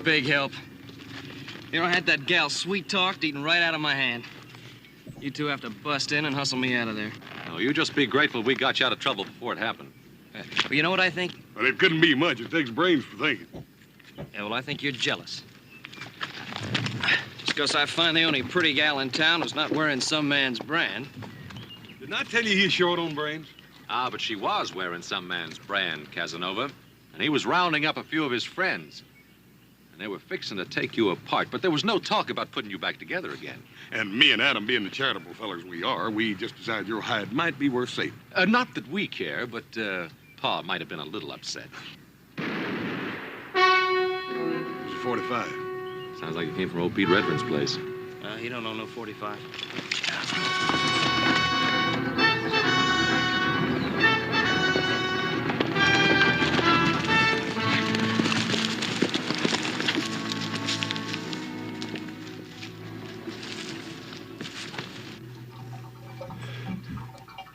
big help. You know, I had that gal sweet-talked, eating right out of my hand. You two have to bust in and hustle me out of there. No, you just be grateful we got you out of trouble before it happened. But you know what I think? Well, it couldn't be much. It takes brains for thinking. Yeah, well, I think you're jealous. Just because I find the only pretty gal in town who's not wearing some man's brand. Didn't I tell you he's short on brains? Ah, but she was wearing some man's brand, Casanova. And he was rounding up a few of his friends. And they were fixing to take you apart, but there was no talk about putting you back together again. And me and Adam, being the charitable fellers we are, we just decided your hide might be worth saving. Not that we care, but Pa might have been a little upset. It's a 45. Sounds like it came from old Pete Redfern's place. He don't know no 45.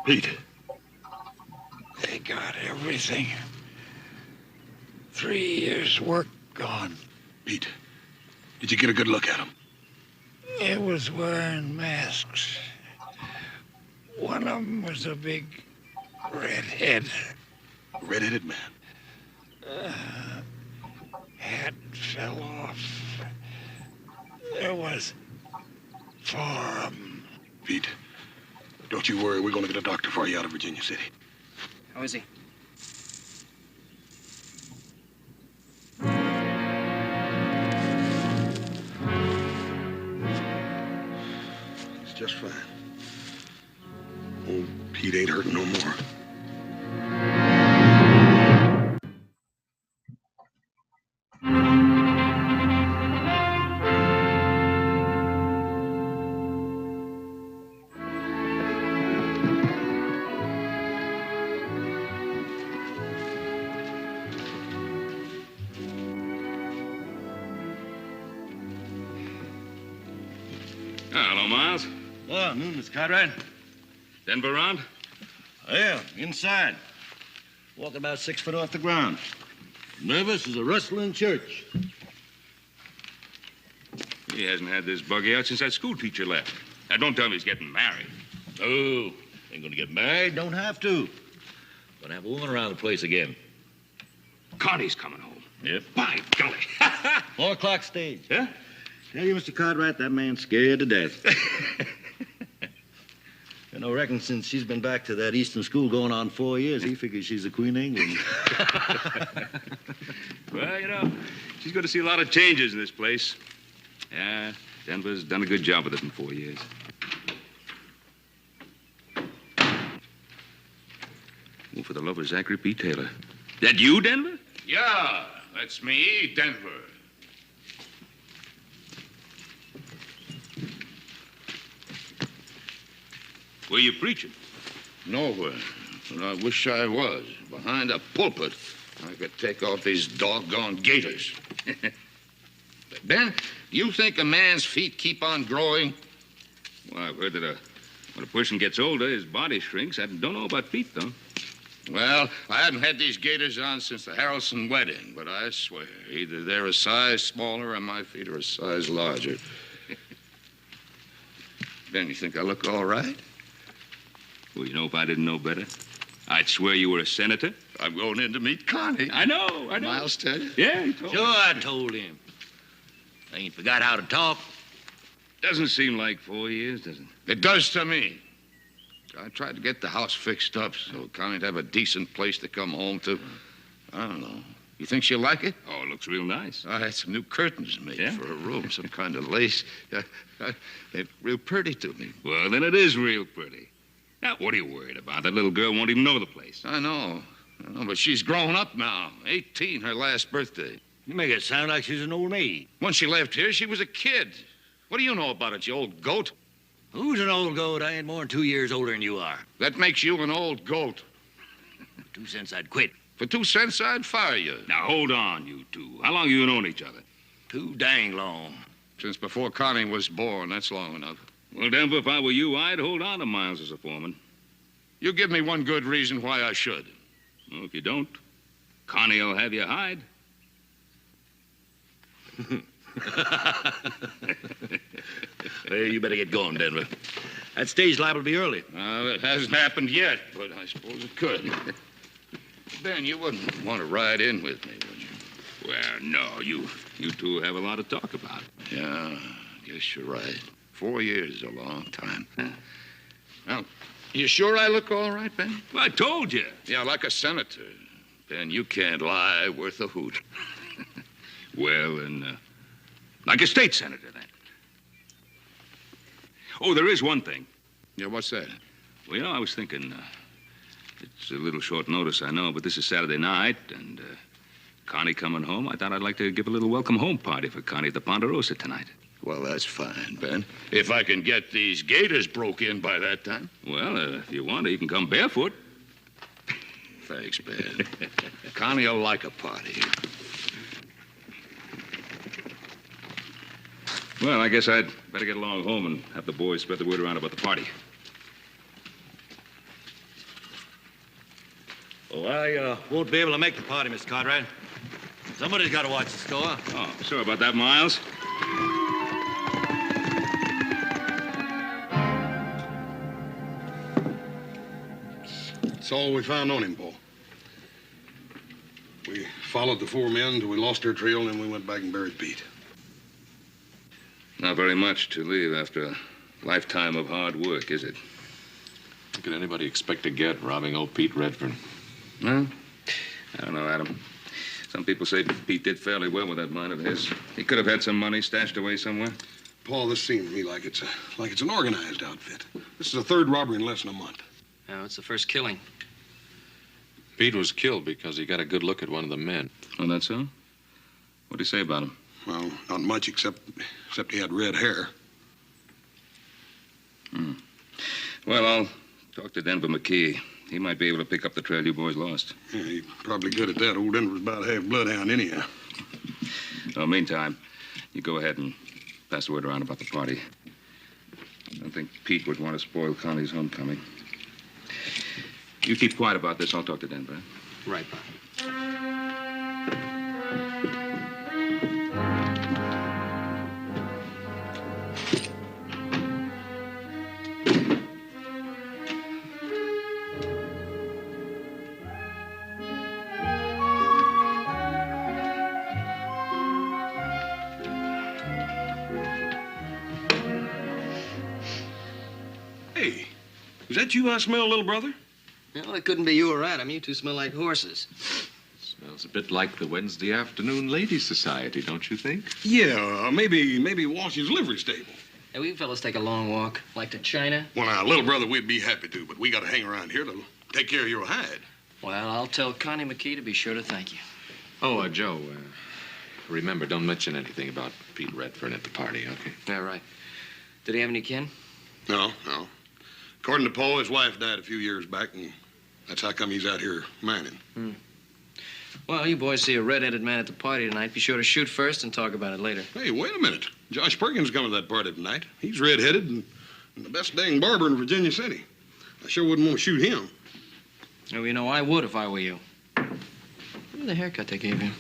Pete. They got everything. 3 years' work gone. Pete, did you get a good look at him? It was wearing masks. One of them was a big redhead. Red-headed man. Hat fell off. There was 4 of them. Pete, don't you worry. We're going to get a doctor for you out of Virginia City. How is he? It's just fine. Old Pete ain't hurting no more. Hello, Miles. Oh, Miss Cartwright. Denver around? Oh, yeah, inside. Walking about 6 foot off the ground. Nervous as a rustling church. He hasn't had this buggy out since that school teacher left. Now, don't tell me he's getting married. Oh, ain't gonna get married, don't have to. Gonna have a woman around the place again. Connie's coming home. Yep. By golly. 4 o'clock stage. Huh? Tell you, Mr. Cartwright, that man's scared to death. And I reckon since she's been back to that Eastern school going on 4 years, he figures she's the Queen of England. Well, you know, she's going to see a lot of changes in this place. Yeah, Denver's done a good job with it in 4 years. Oh, for the love of Zachary P. Taylor. That you, Denver? Yeah, that's me, Denver. Where you preaching? Nowhere. But I wish I was. Behind a pulpit, I could take off these doggone gaiters. Ben, you think a man's feet keep on growing? Well, I've heard that when a person gets older, his body shrinks. I don't know about feet, though. Well, I haven't had these gaiters on since the Harrelson wedding, but I swear, either they're a size smaller or my feet are a size larger. Ben, you think I look all right? Well, you know, if I didn't know better, I'd swear you were a senator. I'm going in to meet Connie. I know. Miles tell you? Yeah, he told me. Sure, I told him. I ain't forgot how to talk. Doesn't seem like 4 years, does it? It does to me. I tried to get the house fixed up so Connie'd have a decent place to come home to. I don't know. You think she'll like it? Oh, it looks real nice. I had some new curtains made Yeah? for her room, some kind of lace. They're real pretty to me. Well, then it is real pretty. Now, what are you worried about? That little girl won't even know the place. I know, but she's grown up now. 18, her last birthday. You make it sound like she's an old maid. When she left here, she was a kid. What do you know about it, you old goat? Who's an old goat? I ain't more than 2 years older than you are. That makes you an old goat. For 2 cents, I'd quit. For 2 cents, I'd fire you. Now, hold on, you two. How long you known each other? Too dang long. Since before Connie was born, that's long enough. Well, Denver, if I were you, I'd hold on to Miles as a foreman. You give me one good reason why I should. Well, if you don't, Connie'll have you hide. Hey, you better get going, Denver. That stage liable to be early. It hasn't happened yet, but I suppose it could. Ben, you wouldn't want to ride in with me, would you? Well, no, you two have a lot to talk about. Yeah, I guess you're right. 4 years is a long time. Well, you sure I look all right, Ben? Well, I told you. Yeah, like a senator. Ben, you can't lie worth a hoot. Well, and like a state senator, then. Oh, there is one thing. Yeah, what's that? Well, you know, I was thinking, it's a little short notice, I know, but this is Saturday night, and Connie coming home. I thought I'd like to give a little welcome home party for Connie at the Ponderosa tonight. Well, that's fine, Ben. If I can get these gators broke in by that time. Well, if you want to, you can come barefoot. Thanks, Ben. Connie will like a party. Well, I guess I'd better get along home and have the boys spread the word around about the party. Oh, I won't be able to make the party, Mr. Cartwright. Somebody's got to watch the store. Oh, sorry about that, Miles. That's all we found on him, Paul. We followed the 4 men until we lost their trail, and then we went back and buried Pete. Not very much to leave after a lifetime of hard work, is it? What could anybody expect to get robbing old Pete Redfern? Well, I don't know, Adam. Some people say Pete did fairly well with that mine of his. He could have had some money stashed away somewhere. Paul, this seems to me like it's an organized outfit. This is the 3rd robbery in less than a month. No, it's the first killing. Pete was killed because he got a good look at one of the men. Oh, that's so? What'd he say about him? Well, not much except he had red hair. Well, I'll talk to Denver McKee. He might be able to pick up the trail you boys lost. Yeah, he's probably good at that. Old Denver's about half bloodhound anyhow. Well, meantime, you go ahead and pass the word around about the party. I don't think Pete would want to spoil Connie's homecoming. You keep quiet about this. I'll talk to Denver. Right, Bob. Hey, is that you I smell, little brother? Well, it couldn't be you or Adam. You two smell like horses. Smells a bit like the Wednesday afternoon ladies' society, don't you think? Yeah, maybe Washington's livery stable. Hey, will you fellas take a long walk, like to China? Well, now, little brother, we'd be happy to, but we got to hang around here to take care of your hide. Well, I'll tell Connie McKee to be sure to thank you. Oh, Joe, remember, don't mention anything about Pete Redfern at the party, okay? Yeah, right. Did he have any kin? No. According to Paul, his wife died a few years back, and that's how come he's out here mining. Well, you boys see a red-headed man at the party tonight. Be sure to shoot first and talk about it later. Hey, wait a minute. Josh Perkins coming to that party tonight. He's red-headed and the best dang barber in Virginia City. I sure wouldn't want to shoot him. Oh, you know, I would if I were you. Look at the haircut they gave him.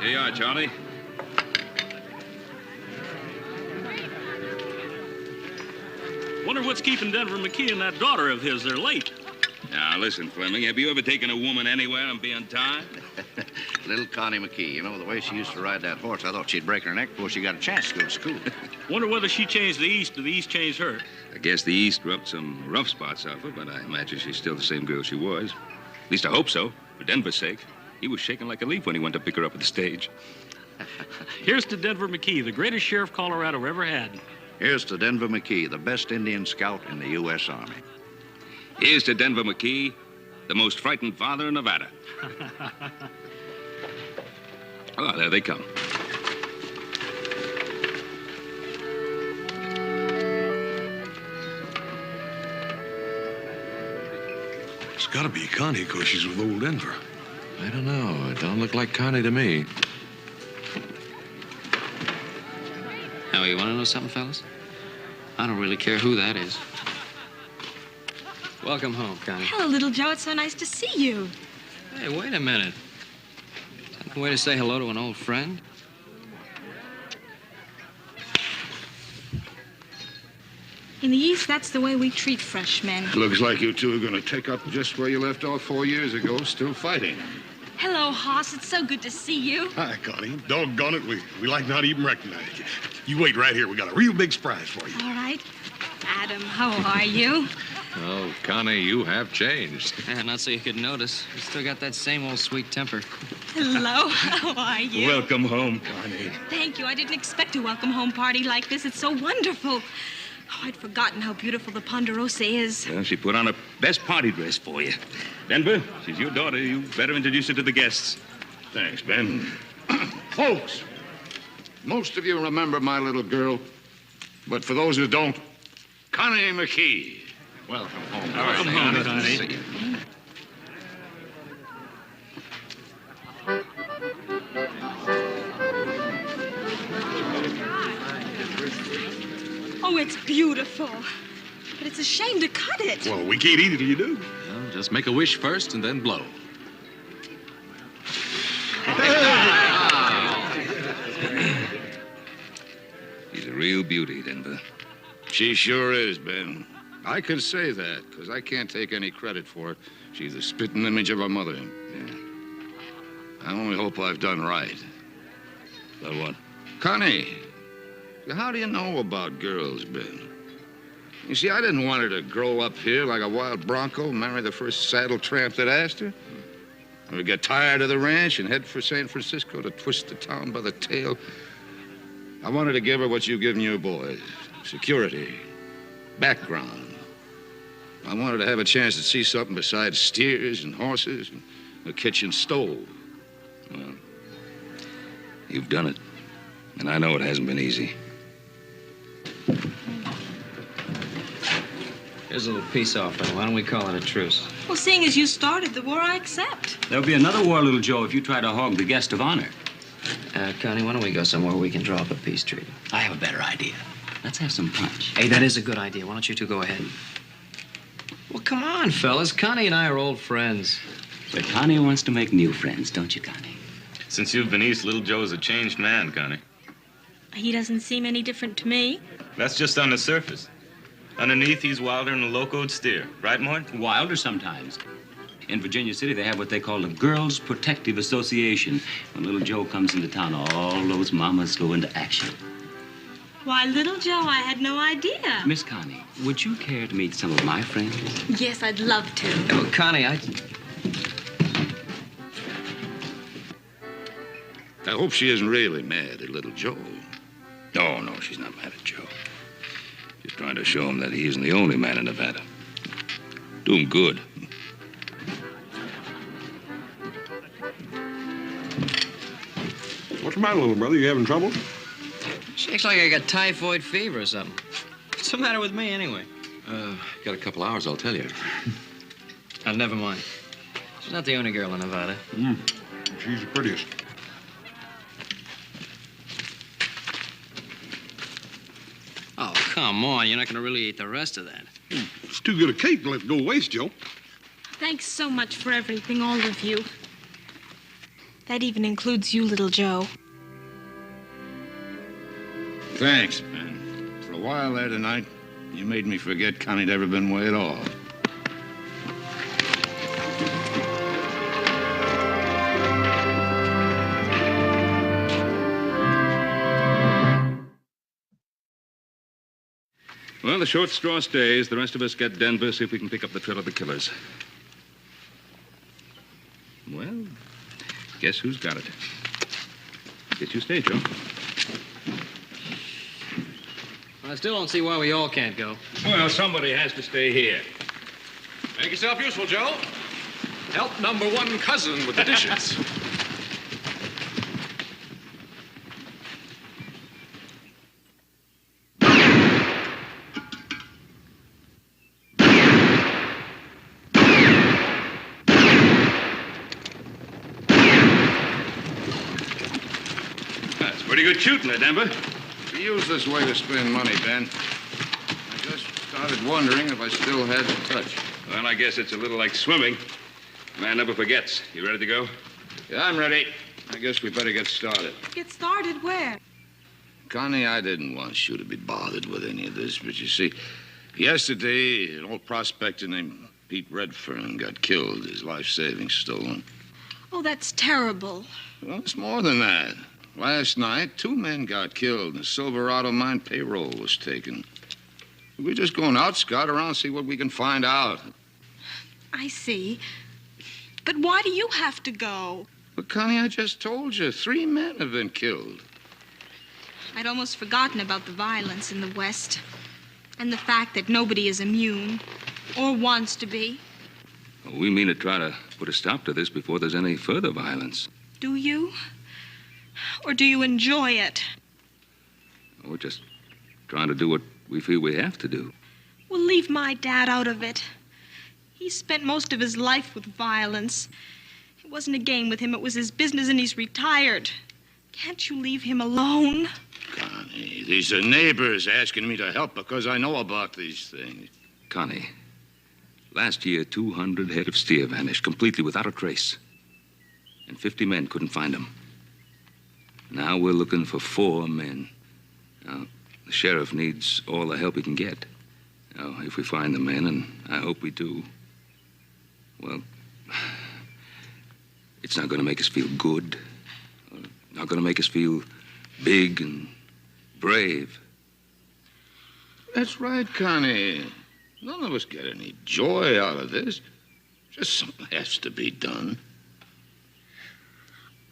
Here you are, Charlie. Wonder what's keeping Denver McKee and that daughter of his. They're late. Now, listen, Fleming, have you ever taken a woman anywhere and be untied? Little Connie McKee. You know, the way she used to ride that horse, I thought she'd break her neck before she got a chance to go to school. Wonder whether she changed the East or the East changed her. I guess the East rubbed some rough spots off her, but I imagine she's still the same girl she was. At least I hope so, for Denver's sake. He was shaking like a leaf when he went to pick her up at the stage. Here's to Denver McKee, the greatest sheriff Colorado ever had. Here's to Denver McKee, the best Indian scout in the U.S. Army. Here's to Denver McKee, the most frightened father in Nevada. Oh, there they come. It's got to be Connie because she's with old Denver. I don't know. It don't look like Connie to me. Now, you want to know something, fellas? I don't really care who that is. Welcome home, Connie. Hello, little Joe. It's so nice to see you. Hey, wait a minute. Is that the way to say hello to an old friend? In the East, that's the way we treat freshmen. Looks like you two are going to take up just where you left off 4 years ago, still fighting. Hello, Hoss. It's so good to see you. Hi, Connie. Doggone it, we like not even recognize you. You wait right here. We got a real big surprise for you. All right. Adam, how are you? Oh, Connie, you have changed. Yeah, not so you could notice. You still got that same old sweet temper. Hello, how are you? Welcome home, Connie. Thank you. I didn't expect a welcome home party like this. It's so wonderful. Oh, I'd forgotten how beautiful the Ponderosa is. Well, she put on a best party dress for you. Denver, she's your daughter. You better introduce her to the guests. Thanks, Ben. Folks, most of you remember my little girl, but for those who don't, Connie McKee. Welcome home. Welcome home, Connie. See you. Oh, it's beautiful. But it's a shame to cut it. Well, we can't eat it till you do. Well, just make a wish first and then blow. She's a real beauty, Denver. She sure is, Ben. I can say that, because I can't take any credit for it. She's the spitting image of her mother. Yeah. I only hope I've done right. About what? Connie, how do you know about girls, Ben? You see, I didn't want her to grow up here like a wild bronco, marry the first saddle tramp that asked her. Or get tired of the ranch and head for San Francisco to twist the town by the tail. I wanted to give her what you've given your boys. Security, background. I wanted to have a chance to see something besides steers and horses and a kitchen stove. Well, you've done it. And I know it hasn't been easy. Here's a little peace offering. Why don't we call it a truce? Well, seeing as you started the war, I accept. There'll be another war, little Joe, if you try to hog the guest of honor. Connie, why don't we go somewhere where we can draw up a peace treaty? I have a better idea. Let's have some punch. Hey, that is a good idea. Why don't you two go ahead? Well, come on, fellas. Connie and I are old friends. But Connie wants to make new friends, don't you, Connie? Since you've been east, little Joe's a changed man, Connie. He doesn't seem any different to me. That's just on the surface. Underneath, he's wilder than a locoed steer. Right, Mort? Wilder sometimes. In Virginia City, they have what they call the Girls Protective Association. When little Joe comes into town, all those mamas go into action. Why, little Joe, I had no idea. Miss Connie, would you care to meet some of my friends? Yes, I'd love to. Oh, Connie, I hope she isn't really mad at little Joe. Oh, no, she's not mad at Joe. She's trying to show him that he isn't the only man in Nevada. Do him good. What's the matter, little brother? You having trouble? She acts like I got typhoid fever or something. What's the matter with me, anyway? Got a couple hours, I'll tell you. Never mind. She's not the only girl in Nevada. She's the prettiest. Oh, come on. You're not going to really eat the rest of that. It's too good a cake to let it go waste, Joe. Thanks so much for everything, all of you. That even includes you, little Joe. Thanks, Ben. For a while there tonight, you made me forget Connie'd ever been way at all. Well, the short straw stays. The rest of us get Denver, see if we can pick up the trail of the killers. Well, guess who's got it? Guess you stay, Joe. I still don't see why we all can't go. Well, somebody has to stay here. Make yourself useful, Joe. Help number one cousin with the dishes. That's pretty good shooting there, Denver. We use this way to spend money, Ben. Started wondering if I still had the touch. Well, I guess it's a little like swimming. Man never forgets. You ready to go? Yeah, I'm ready. I guess we better get started. Get started where? Connie, I didn't want you to be bothered with any of this, but you see, yesterday, an old prospector named Pete Redfern got killed, his life savings stolen. Oh, that's terrible. Well, it's more than that. Last night, 2 men got killed, and the Silverado mine payroll was taken. We're just going out, scout around, see what we can find out. I see. But why do you have to go? But, Connie, I just told you, 3 men have been killed. I'd almost forgotten about the violence in the West and the fact that nobody is immune or wants to be. Well, we mean to try to put a stop to this before there's any further violence. Do you? Or do you enjoy it? We're just trying to do what we feel we have to do. Well, leave my dad out of it. He spent most of his life with violence. It wasn't a game with him. It was his business, and he's retired. Can't you leave him alone? Connie, these are neighbors asking me to help because I know about these things. Connie, last year, 200 head of steer vanished completely without a trace. And 50 men couldn't find them. Now we're looking for 4 men. Now, the sheriff needs all the help he can get. Now, if we find the men, and I hope we do, well, it's not going to make us feel good. Not going to make us feel big and brave. That's right, Connie. None of us get any joy out of this. Just something has to be done.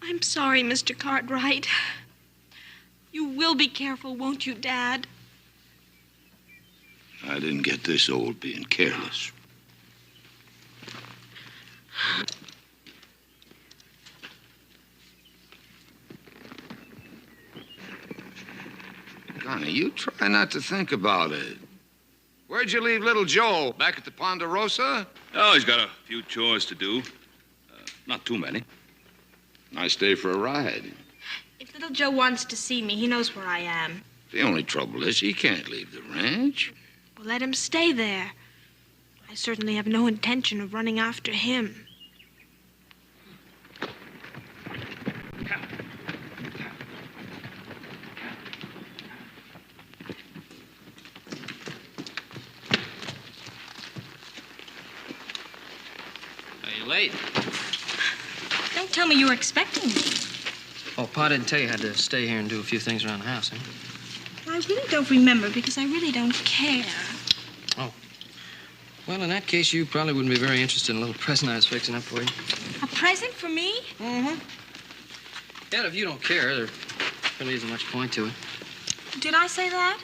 I'm sorry, Mr. Cartwright. You will be careful, won't you, Dad? I didn't get this old being careless. Connie, you try not to think about it. Where'd you leave little Joe? Back at the Ponderosa? Oh, he's got a few chores to do. Not too many. Nice day for a ride. If little Joe wants to see me, he knows where I am. The only trouble is he can't leave the ranch. Well, let him stay there. I certainly have no intention of running after him. Are you late? Don't tell me you were expecting me. Oh, Pa didn't tell you I had to stay here and do a few things around the house, huh? I really don't remember because I really don't care. Oh. Well, in that case, you probably wouldn't be very interested in a little present I was fixing up for you. A present for me? Mm-hmm. Yeah, if you don't care, there really isn't much point to it. Did I say that?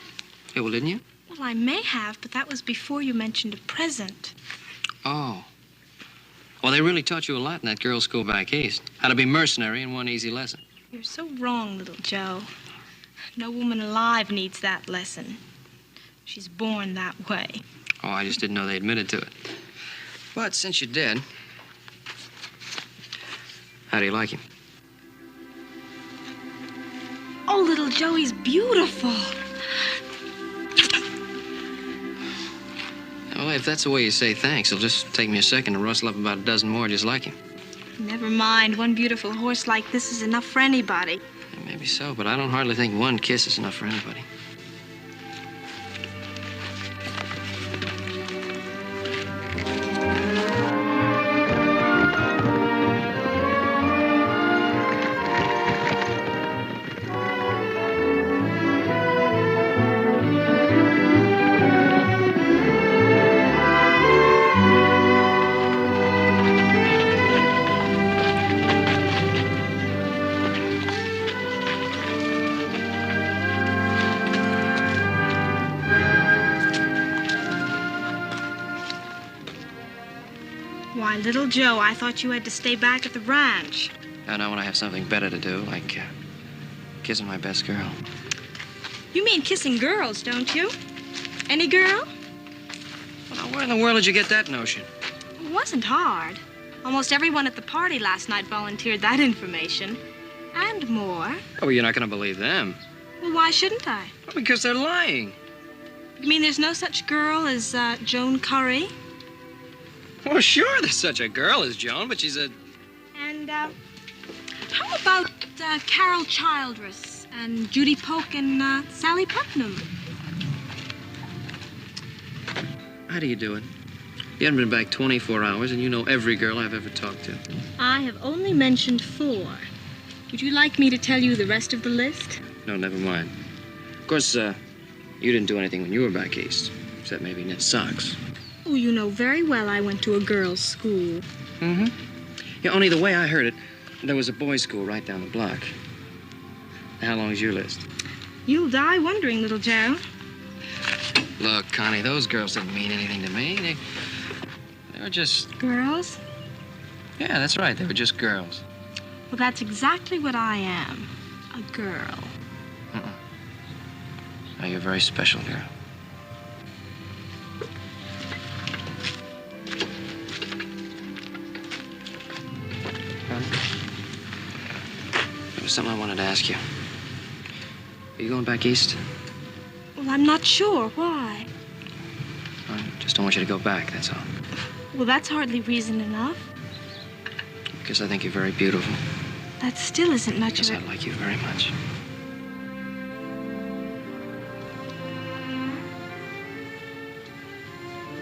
Yeah, well, didn't you? Well, I may have, but that was before you mentioned a present. Oh. Well, they really taught you a lot in that girls' school back east. How to be mercenary in one easy lesson. You're so wrong, little Joe. No woman alive needs that lesson. She's born that way. Oh, I just didn't know they admitted to it. But since you're dead, how do you like him? Oh, little Joe, he's beautiful. Well, if that's the way you say thanks, it'll just take me a second to rustle up about a dozen more just like him. Never mind. One beautiful horse like this is enough for anybody. Yeah, maybe so, but I don't hardly think one kiss is enough for anybody. Why, little Joe, I thought you had to stay back at the ranch. I know when I have something better to do, like kissing my best girl. You mean kissing girls, don't you? Any girl? Well, now, where in the world did you get that notion? It wasn't hard. Almost everyone at the party last night volunteered that information. And more. Oh, you're not going to believe them. Well, why shouldn't I? Well, because they're lying. You mean there's no such girl as Joan Curry? Well, sure, there's such a girl as Joan, but she's a... And, how about Carol Childress and Judy Polk and Sally Putnam? How do you do it? You haven't been back 24 hours, and you know every girl I've ever talked to. I have only mentioned 4. Would you like me to tell you the rest of the list? No, never mind. Of course, you didn't do anything when you were back east, except maybe knit socks. Oh, you know very well I went to a girls' school. Mm-hmm. Yeah, only the way I heard it, there was a boys' school right down the block. How long's your list? You'll die wondering, little Joe. Look, Connie, those girls didn't mean anything to me. They were just... Girls? Yeah, that's right. They were just girls. Well, that's exactly what I am. A girl. Oh, you're a very special girl. There was something I wanted to ask you. Are you going back east? Well, I'm not sure. Why? I just don't want you to go back, that's all. Well, that's hardly reason enough. Because I think you're very beautiful. That still isn't much of Because it. I like you very much.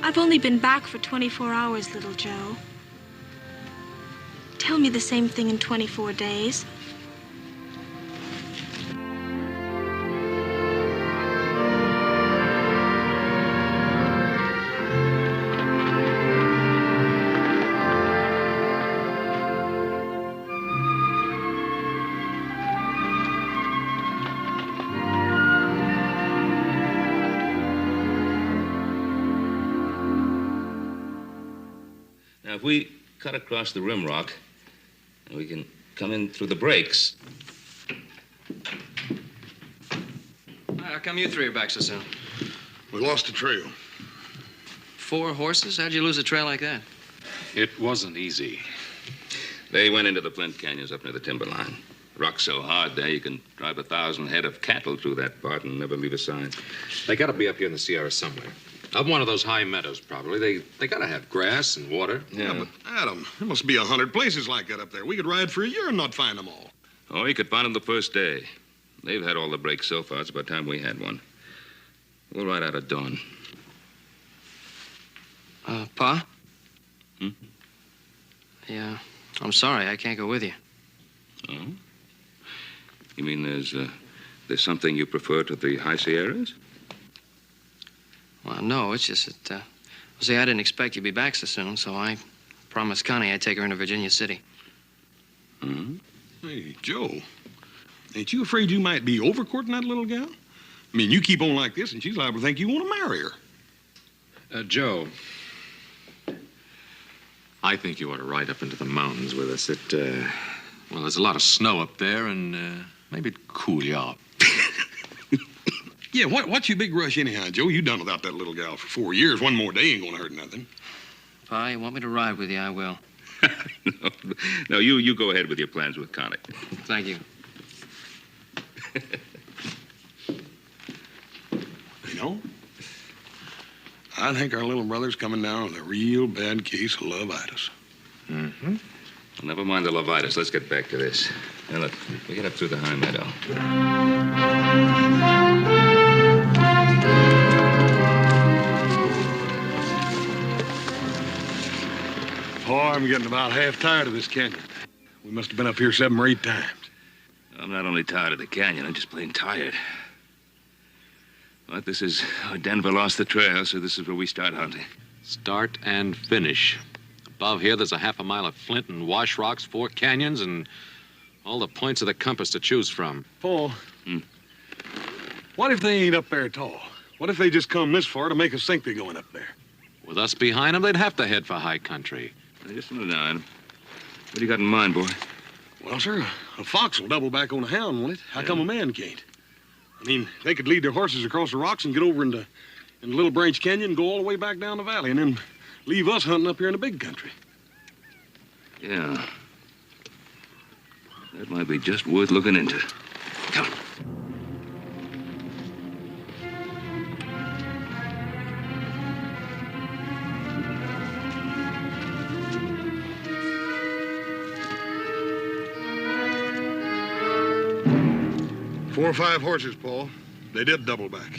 I've only been back for 24 hours, little Joe. Tell me the same thing in 24 days. If we cut across the rim rock, we can come in through the breaks. How come you 3 are back so soon? We lost the trail. 4 horses? How'd you lose a trail like that? It wasn't easy. They went into the Flint Canyons up near the timberline. Rock's so hard there, you can drive 1,000 head of cattle through that part and never leave a sign. They gotta be up here in the Sierra somewhere. Up one of those high meadows, probably. They gotta have grass and water. Yeah, but Adam, there must be 100 places like that up there. We could ride for a year and not find them all. Oh, you could find them the first day. They've had all the breaks so far. It's about time we had one. We'll ride out at dawn. Pa? Hmm? Yeah, I'm sorry. I can't go with you. Oh? You mean there's something you prefer to the high Sierras? Well, no, it's just that, well, see, I didn't expect you'd be back so soon, so I promised Connie I'd take her into Virginia City. Hmm? Hey, Joe, ain't you afraid you might be overcourting that little gal? I mean, you keep on like this, and she's liable to think you want to marry her. Joe, I think you ought to ride up into the mountains with us. Well, there's a lot of snow up there, and maybe it'd cool you off. Yeah, what's your big rush anyhow, Joe? You done without that little gal for 4 years. One more day ain't gonna hurt nothing. Pa, you want me to ride with you, I will. No, you go ahead with your plans with Connie. Thank you. You know, I think our little brother's coming down with a real bad case of lovitis. Mm-hmm. Well, never mind the lovitis. Let's get back to this. Now, look, we get up through the high meadow. Oh, I'm getting about half tired of this canyon. We must have been up here 7 or 8 times. I'm not only tired of the canyon, I'm just plain tired. But this is... Denver lost the trail, so this is where we start hunting. Start and finish. Above here, there's a half a mile of flint and wash rocks, 4 canyons, and all the points of the compass to choose from. Paul, what if they ain't up there at all? What if they just come this far to make us think they're going up there? With us behind them, they'd have to head for high country. Now, just slow down. What do you got in mind, boy? Well, sir, a fox will double back on a hound, won't it? How come a man can't? I mean, they could lead their horses across the rocks and get over into Little Branch Canyon and go all the way back down the valley and then leave us hunting up here in the big country. Yeah. That might be just worth looking into. Come on. 4 or 5 horses, Paul. They did double back.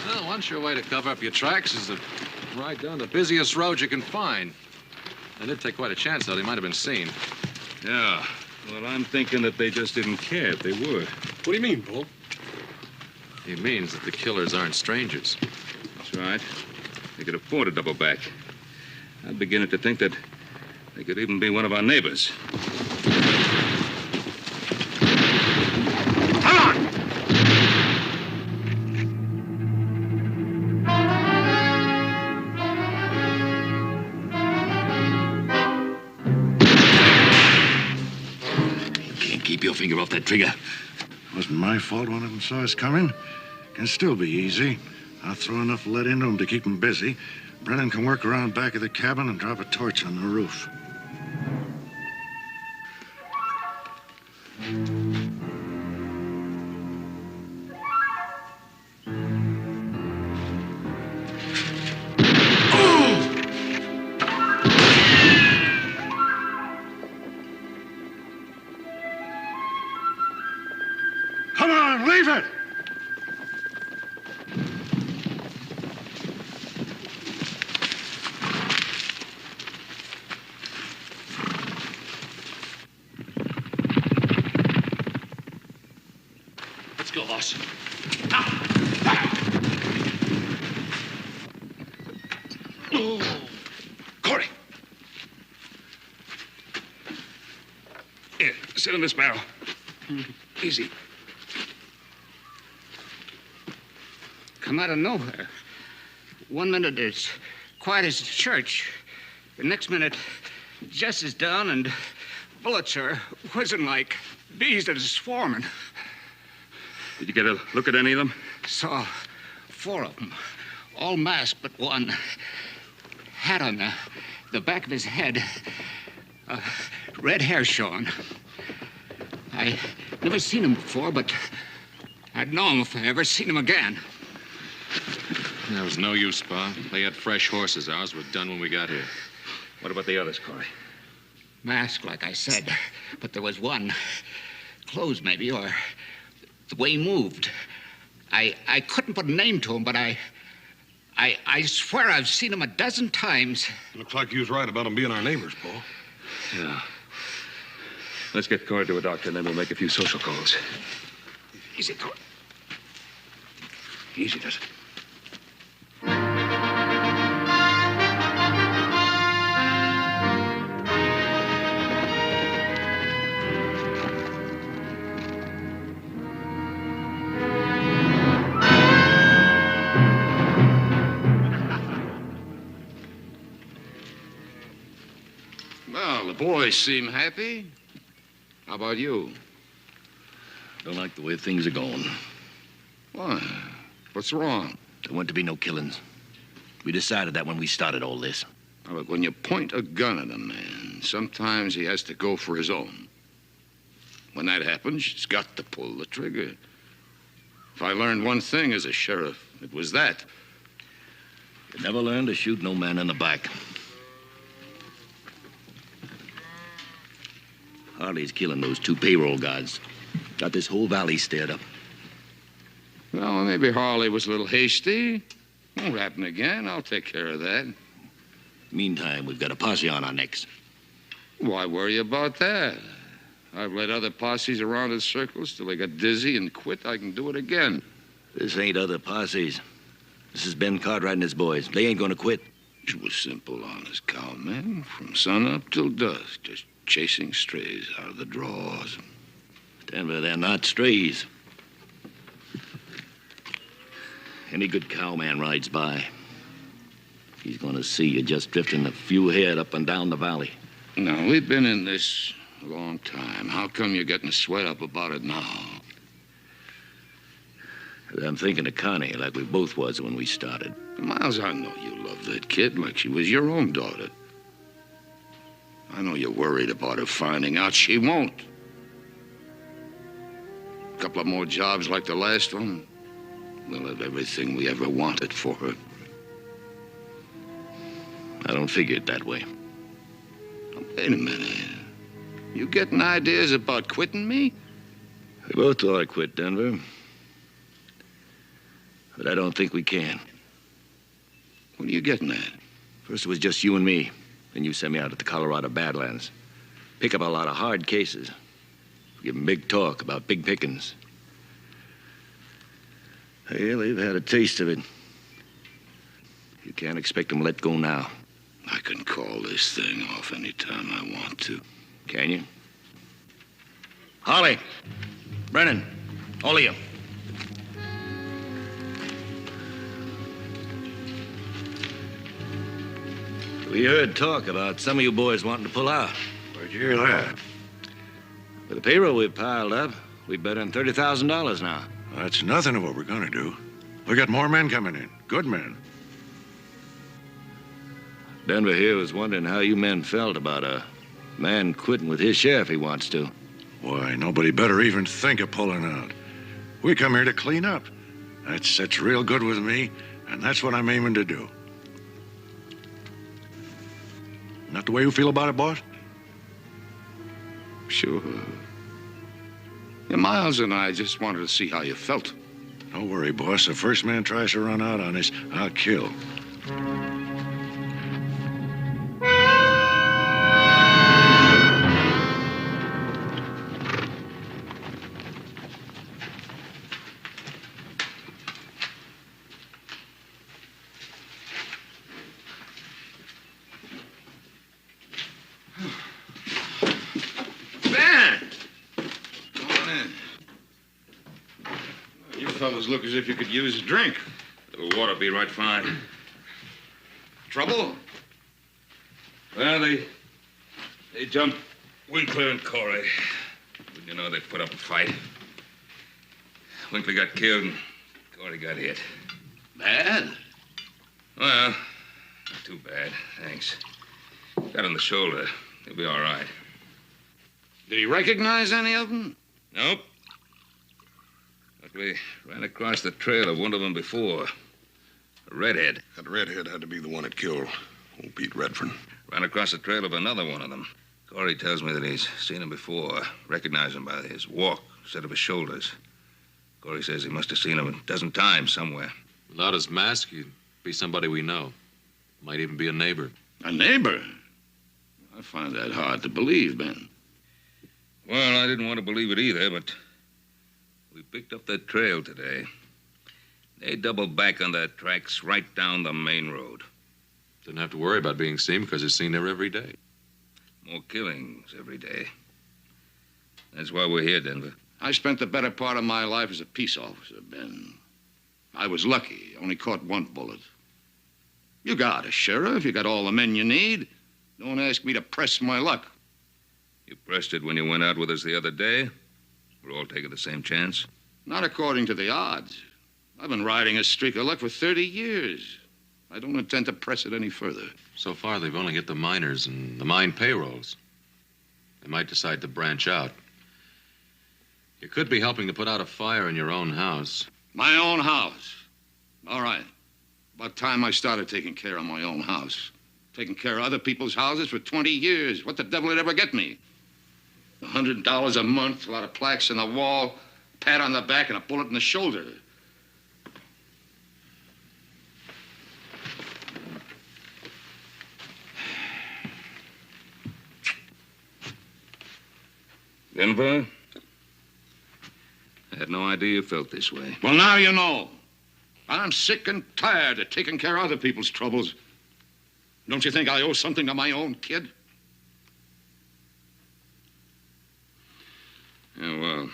Well, one sure way to cover up your tracks is to ride down the busiest road you can find. They did take quite a chance, though. They might have been seen. Yeah. Well, I'm thinking that they just didn't care if they were. What do you mean, Paul? He means that the killers aren't strangers. That's right. They could afford a double back. I'm beginning to think that they could even be one of our neighbors. Come on! You can't keep your finger off that trigger. Wasn't my fault one of them saw us coming. Can still be easy. I'll throw enough lead into them to keep them busy. Brennan can work around back of the cabin and drop a torch on the roof. Come on, leave it! Let's go, boss. Oh, Corey. Here, sit in this barrel. Easy. Come out of nowhere. 1 minute it's quiet as a church. The next minute, Jess is down and bullets are whizzing like bees that are swarming. Did you get a look at any of them? Saw 4 of them, all masked but one. Hat on the back of his head. Red hair showing. I never seen him before, but I'd know him if I ever seen him again. There was no use, Pa. They had fresh horses. Ours were done when we got here. What about the others, Corey? Masked, like I said, but there was one. Clothes, maybe, or the way he moved. I couldn't put a name to him, but I swear I've seen him a dozen times. Looks like you was right about them being our neighbors, Paul. Yeah. Let's get Corey to a doctor, and then we'll make a few social calls. Easy, Corey. Easy does it. Well, the boys seem happy. How about you? Don't like the way things are going. Why? What's wrong? There weren't to be no killings. We decided that when we started all this. Now, look, when you point a gun at a man, sometimes he has to go for his own. When that happens, he's got to pull the trigger. If I learned one thing as a sheriff, it was that. You never learn to shoot no man in the back. Harley's killing those 2 payroll guards. Got this whole valley stirred up. Well, maybe Harley was a little hasty. Won't happen again. I'll take care of that. Meantime, we've got a posse on our necks. Why worry about that? I've led other posses around in circles till they got dizzy and quit. I can do it again. This ain't other posses. This is Ben Cartwright and his boys. They ain't gonna quit. It was simple, honest cowman. From sunup till dusk, just chasing strays out of the draws. Denver, they're not strays. Any good cowman rides by, he's gonna see you just drifting a few head up and down the valley. Now, we've been in this a long time. How come you're getting sweat up about it now? I'm thinking of Connie like we both was when we started. Miles, I know you love that kid like she was your own daughter. I know you're worried about her finding out. She won't. A couple of more jobs like the last one, we'll have everything we ever wanted for her. I don't figure it that way. Now, wait a minute. You getting ideas about quitting me? We both ought to quit, Denver. But I don't think we can. What are you getting at? First it was just you and me. Then you sent me out to the Colorado Badlands. Pick up a lot of hard cases. Give them big talk about big pickings. Well, they've had a taste of it. You can't expect them to let go now. I can call this thing off any time I want to. Can you? Holly, Brennan, all of you. We heard talk about some of you boys wanting to pull out. Where'd you hear that? With the payroll we've piled up, we bet on $30,000 now. That's nothing of what we're gonna do. We got more men coming in. Good men. Denver here was wondering how you men felt about a man quitting with his share if he wants to. Why, nobody better even think of pulling out. We come here to clean up. That sits real good with me, and that's what I'm aiming to do. Not the way you feel about it, boss? Sure. Yeah, Miles and I just wanted to see how you felt. Don't worry, boss. The first man tries to run out on us, I'll kill. Fellas look as if you could use a drink. A little water be right fine. Trouble? Well, they jumped Winkler and Corey. Wouldn't you know, they put up a fight. Winkler got killed and Corey got hit. Bad? Well, not too bad, thanks. Got on the shoulder. He'll be all right. Did he recognize any of them? Nope. But we ran across the trail of one of them before. A redhead. That redhead had to be the one that killed old Pete Redfern. Ran across the trail of another one of them. Corey tells me that he's seen him before. Recognized him by his walk, set of his shoulders. Corey says he must have seen him a dozen times somewhere. Without his mask, he'd be somebody we know. Might even be a neighbor. A neighbor? I find that hard to believe, Ben. Well, I didn't want to believe it either, but we picked up that trail today. They doubled back on their tracks right down the main road. Didn't have to worry about being seen because he's seen there every day. More killings every day. That's why we're here, Denver. I spent the better part of my life as a peace officer, Ben. I was lucky. Only caught one bullet. You got a sheriff. You got all the men you need. Don't ask me to press my luck. You pressed it when you went out with us the other day? We're all taking the same chance? Not according to the odds. I've been riding a streak of luck for 30 years. I don't intend to press it any further. So far, they've only hit the miners and the mine payrolls. They might decide to branch out. You could be helping to put out a fire in your own house. My own house? All right. About time I started taking care of my own house. Taking care of other people's houses for 20 years. What the devil would ever get me? $100 a month, a lot of plaques on the wall, a pat on the back, and a bullet in the shoulder. Denver? I had no idea you felt this way. Well, now you know. I'm sick and tired of taking care of other people's troubles. Don't you think I owe something to my own kid? Yeah, well,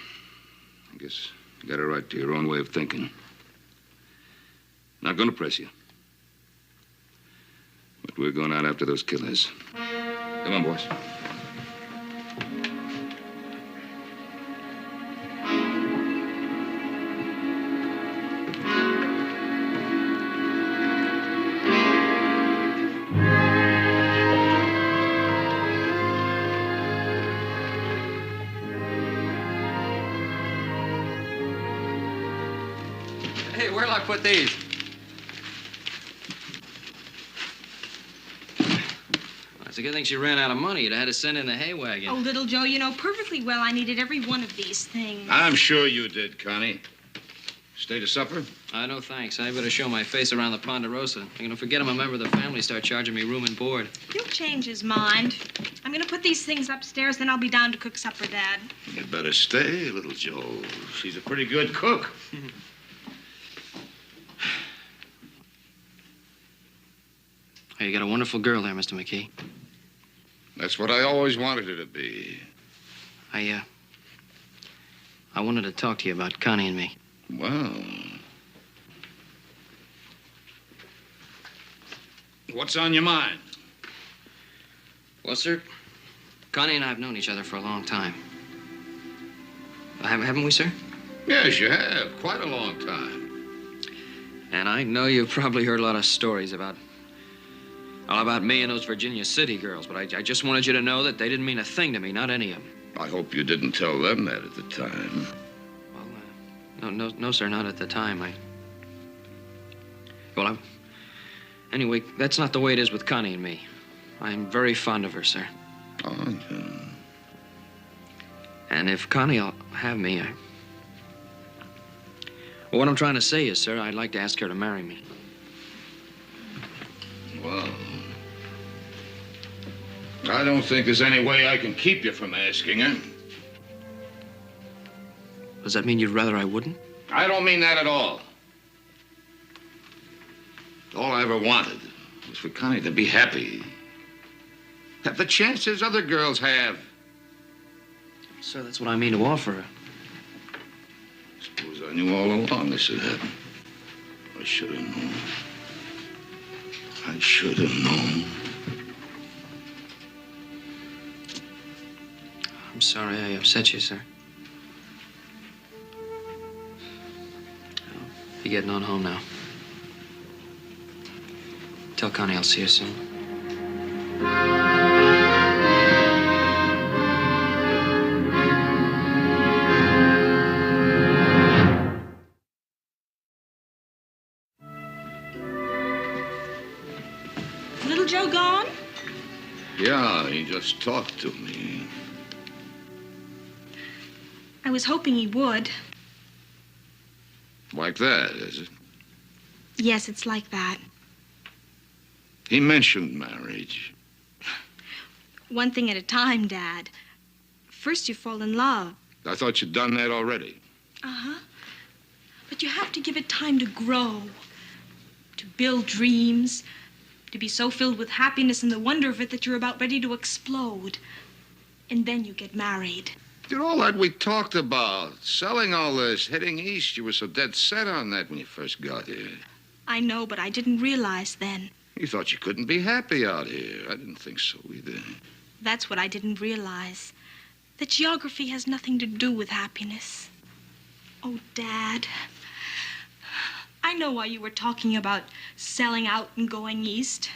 I guess you got a right to your own way of thinking. Not gonna press you. But we're going out after those killers. Come on, boys. Hey, where'll I put these? a good thing she ran out of money. You'd have had to send in the hay wagon. Oh, little Joe, you know perfectly well I needed every one of these things. I'm sure you did, Connie. Stay to supper? No thanks. I better show my face around the Ponderosa. I'm gonna forget I'm a member of the family, start charging me room and board. He'll change his mind. I'm gonna put these things upstairs, then I'll be down to cook supper, Dad. You'd better stay, little Joe. She's a pretty good cook. Hey, you got a wonderful girl there, Mr. McKee. That's what I always wanted her to be. I wanted to talk to you about Connie and me. Well. What's on your mind? Well, sir, Connie and I have known each other for a long time. Haven't we, sir? Yes, you have. Quite a long time. And I know you've probably heard a lot of stories about me and those Virginia City girls, but I just wanted you to know that they didn't mean a thing to me, not any of them. I hope you didn't tell them that at the time. No, sir, not at the time. Anyway, that's not the way it is with Connie and me. I'm very fond of her, sir. Oh, yeah. And if Connie'll have me, well, what I'm trying to say is, sir, I'd like to ask her to marry me. Well, I don't think there's any way I can keep you from asking her. Does that mean you'd rather I wouldn't? I don't mean that at all. All I ever wanted was for Connie to be happy. Have the chances other girls have. Sir, that's what I mean to offer her. Suppose I knew all along this would happen. I should have known. I should have known. I'm sorry I upset you, sir. You're getting on home now. Tell Connie I'll see her soon. Little Joe gone? Yeah, he just talked to me. I was hoping he would. Like that, is it? Yes, it's like that. He mentioned marriage. One thing at a time, Dad. First you fall in love. I thought you'd done that already. Uh-huh. But you have to give it time to grow, to build dreams, to be so filled with happiness and the wonder of it that you're about ready to explode. And then you get married. Did all that we talked about, selling all this, heading east, you were so dead set on that when you first got here. I know, but I didn't realize then. You thought you couldn't be happy out here. I didn't think so either. That's what I didn't realize. That geography has nothing to do with happiness. Oh, Dad. I know why you were talking about selling out and going east.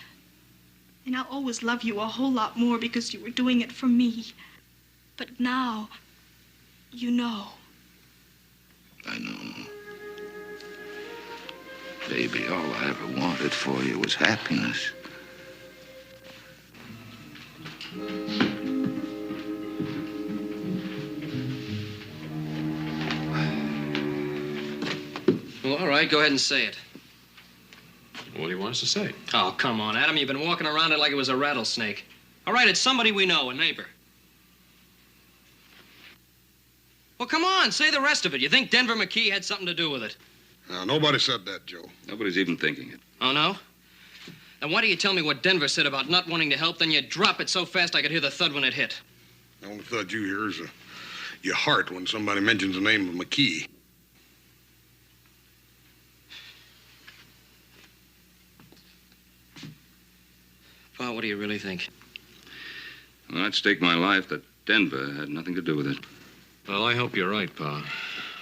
And I'll always love you a whole lot more because you were doing it for me. But now, you know. I know. Baby, all I ever wanted for you was happiness. Well, all right, go ahead and say it. What do you want us to say? Oh, come on, Adam. You've been walking around it like it was a rattlesnake. All right, it's somebody we know, a neighbor. Well, come on, say the rest of it. You think Denver McKee had something to do with it? Now, nobody said that, Joe. Nobody's even thinking it. Oh, no? Then why do you tell me what Denver said about not wanting to help, then you drop it so fast I could hear the thud when it hit? The only thud you hear is your heart when somebody mentions the name of McKee. Pa, what do you really think? Well, I'd stake my life that Denver had nothing to do with it. Well, I hope you're right, Pa.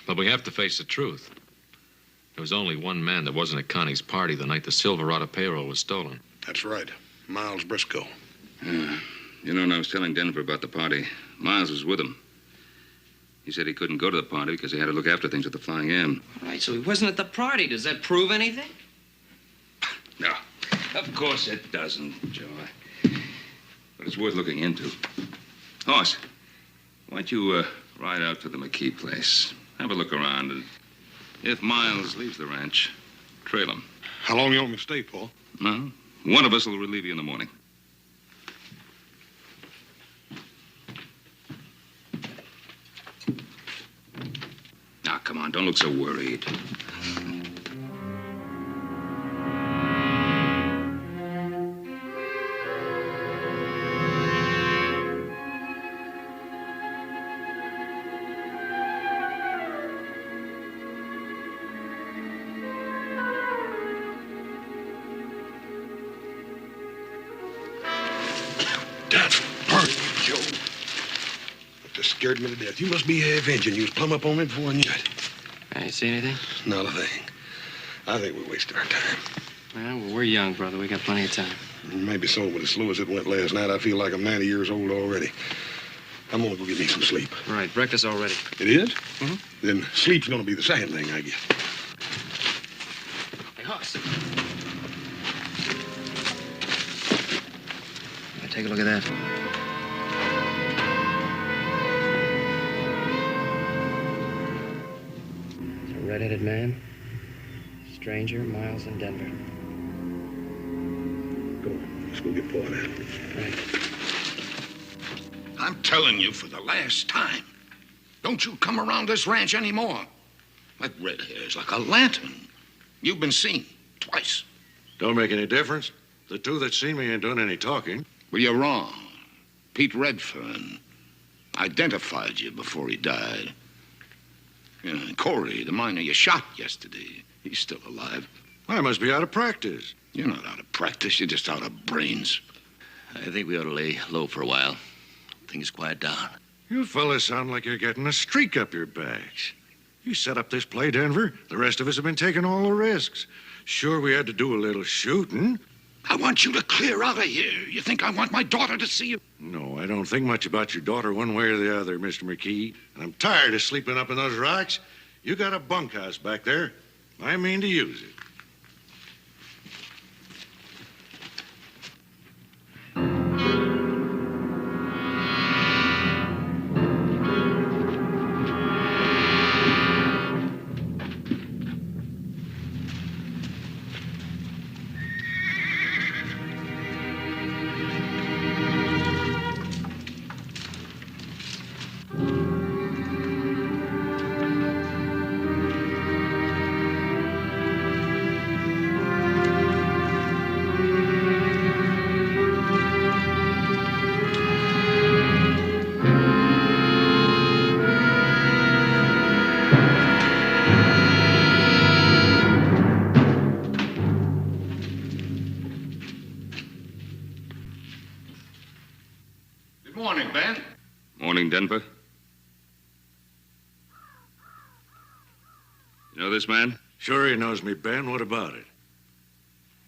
But we have to face the truth. There was only one man that wasn't at Connie's party the night the Silverado payroll was stolen. That's right. Miles Briscoe. You know, when I was telling Denver about the party, Miles was with him. He said he couldn't go to the party because he had to look after things at the Flying M. All right, so he wasn't at the party. Does that prove anything? No, of course it doesn't, Joe. but it's worth looking into. Hoss, why don't you ride out to the McKee place? Have a look around, and if Miles leaves the ranch, trail him. How long you want me to stay, Paul? No, one of us will relieve you in the morning. Now, come on, don't look so worried. Scared me to death. You must be avenging. You was plumb up on me before I knew it. I ain't see anything? Not a thing. I think we wasted our time. Well, we're young, brother. We got plenty of time. Maybe so, but as slow as it went last night, I feel like I'm 90 years old already. I'm gonna go get me some sleep. Right, breakfast all ready. It is? Mm-hmm. Then sleep's gonna be the second thing I get. Hey, Hoss. Take a look at that. Red-headed man, stranger, Miles in Denver. Go on, let's go get Paul out. Right. I'm telling you for the last time, don't you come around this ranch anymore. That red hair's like a lantern. You've been seen twice. Don't make any difference. The two that seen me ain't done any talking. Well, you're wrong. Pete Redfern identified you before he died. Yeah, Corey, the miner you shot yesterday, he's still alive. I must be out of practice. You're not out of practice. You're just out of brains. I think we ought to lay low for a while. Things quiet down. You fellas sound like you're getting a streak up your backs. You set up this play, Denver. The rest of us have been taking all the risks. Sure, we had to do a little shooting. I want you to clear out of here. You think I want my daughter to see you? No, I don't think much about your daughter one way or the other, Mr. McKee. And I'm tired of sleeping up in those rocks. You got a bunkhouse back there. I mean to use it. Denver? You know this man? Sure he knows me, Ben. What about it?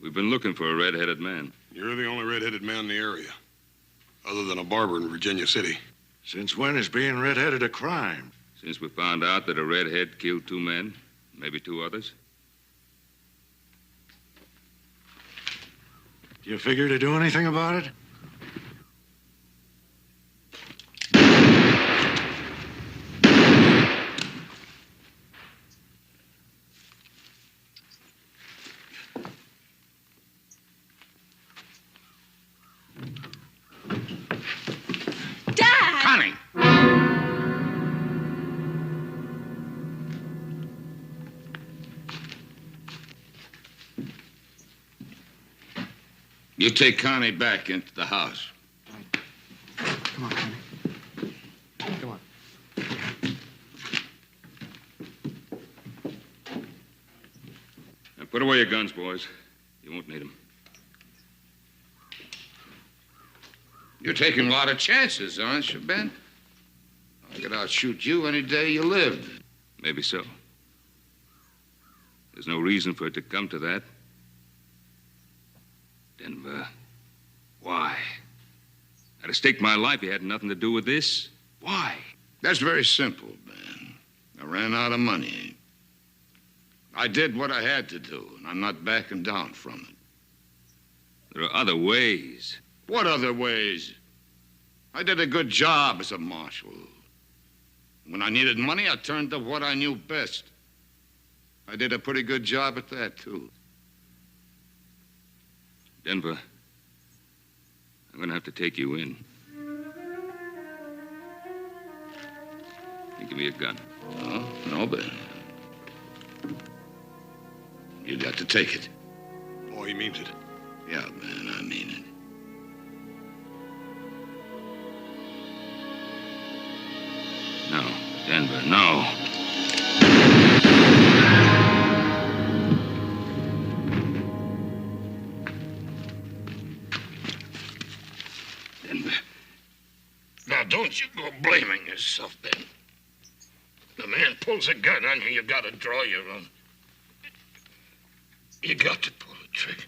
We've been looking for a red-headed man. You're the only red-headed man in the area, other than a barber in Virginia City. Since when is being red-headed a crime? Since we found out that a redhead killed 2 men, maybe 2 others. Do you figure to do anything about it? You take Connie back into the house. Come on, Connie. Come on. Now put away your guns, boys. You won't need them. You're taking a lot of chances, aren't you, Ben? I could outshoot you any day you live. Maybe so. There's no reason for it to come to that. Denver, why? I'd have staked my life. You had nothing to do with this. Why? That's very simple, Ben. I ran out of money. I did what I had to do, and I'm not backing down from it. There are other ways. What other ways? I did a good job as a marshal. When I needed money, I turned to what I knew best. I did a pretty good job at that, too. Denver, I'm gonna have to take you in. You give me a gun. Oh, no, but you got to take it. Oh, he means it. Yeah, man, I mean it. No, Denver, no. Denver. Now, don't you go blaming yourself, Ben. The man pulls a gun on you, you gotta draw your own. You got to pull the trigger.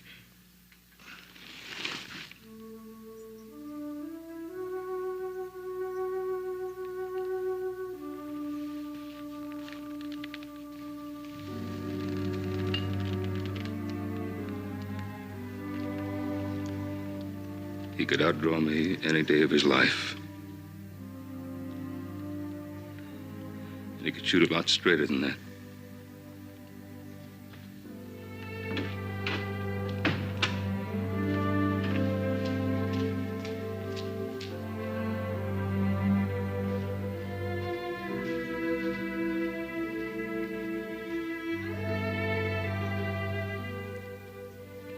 He could outdraw me any day of his life. And he could shoot a lot straighter than that.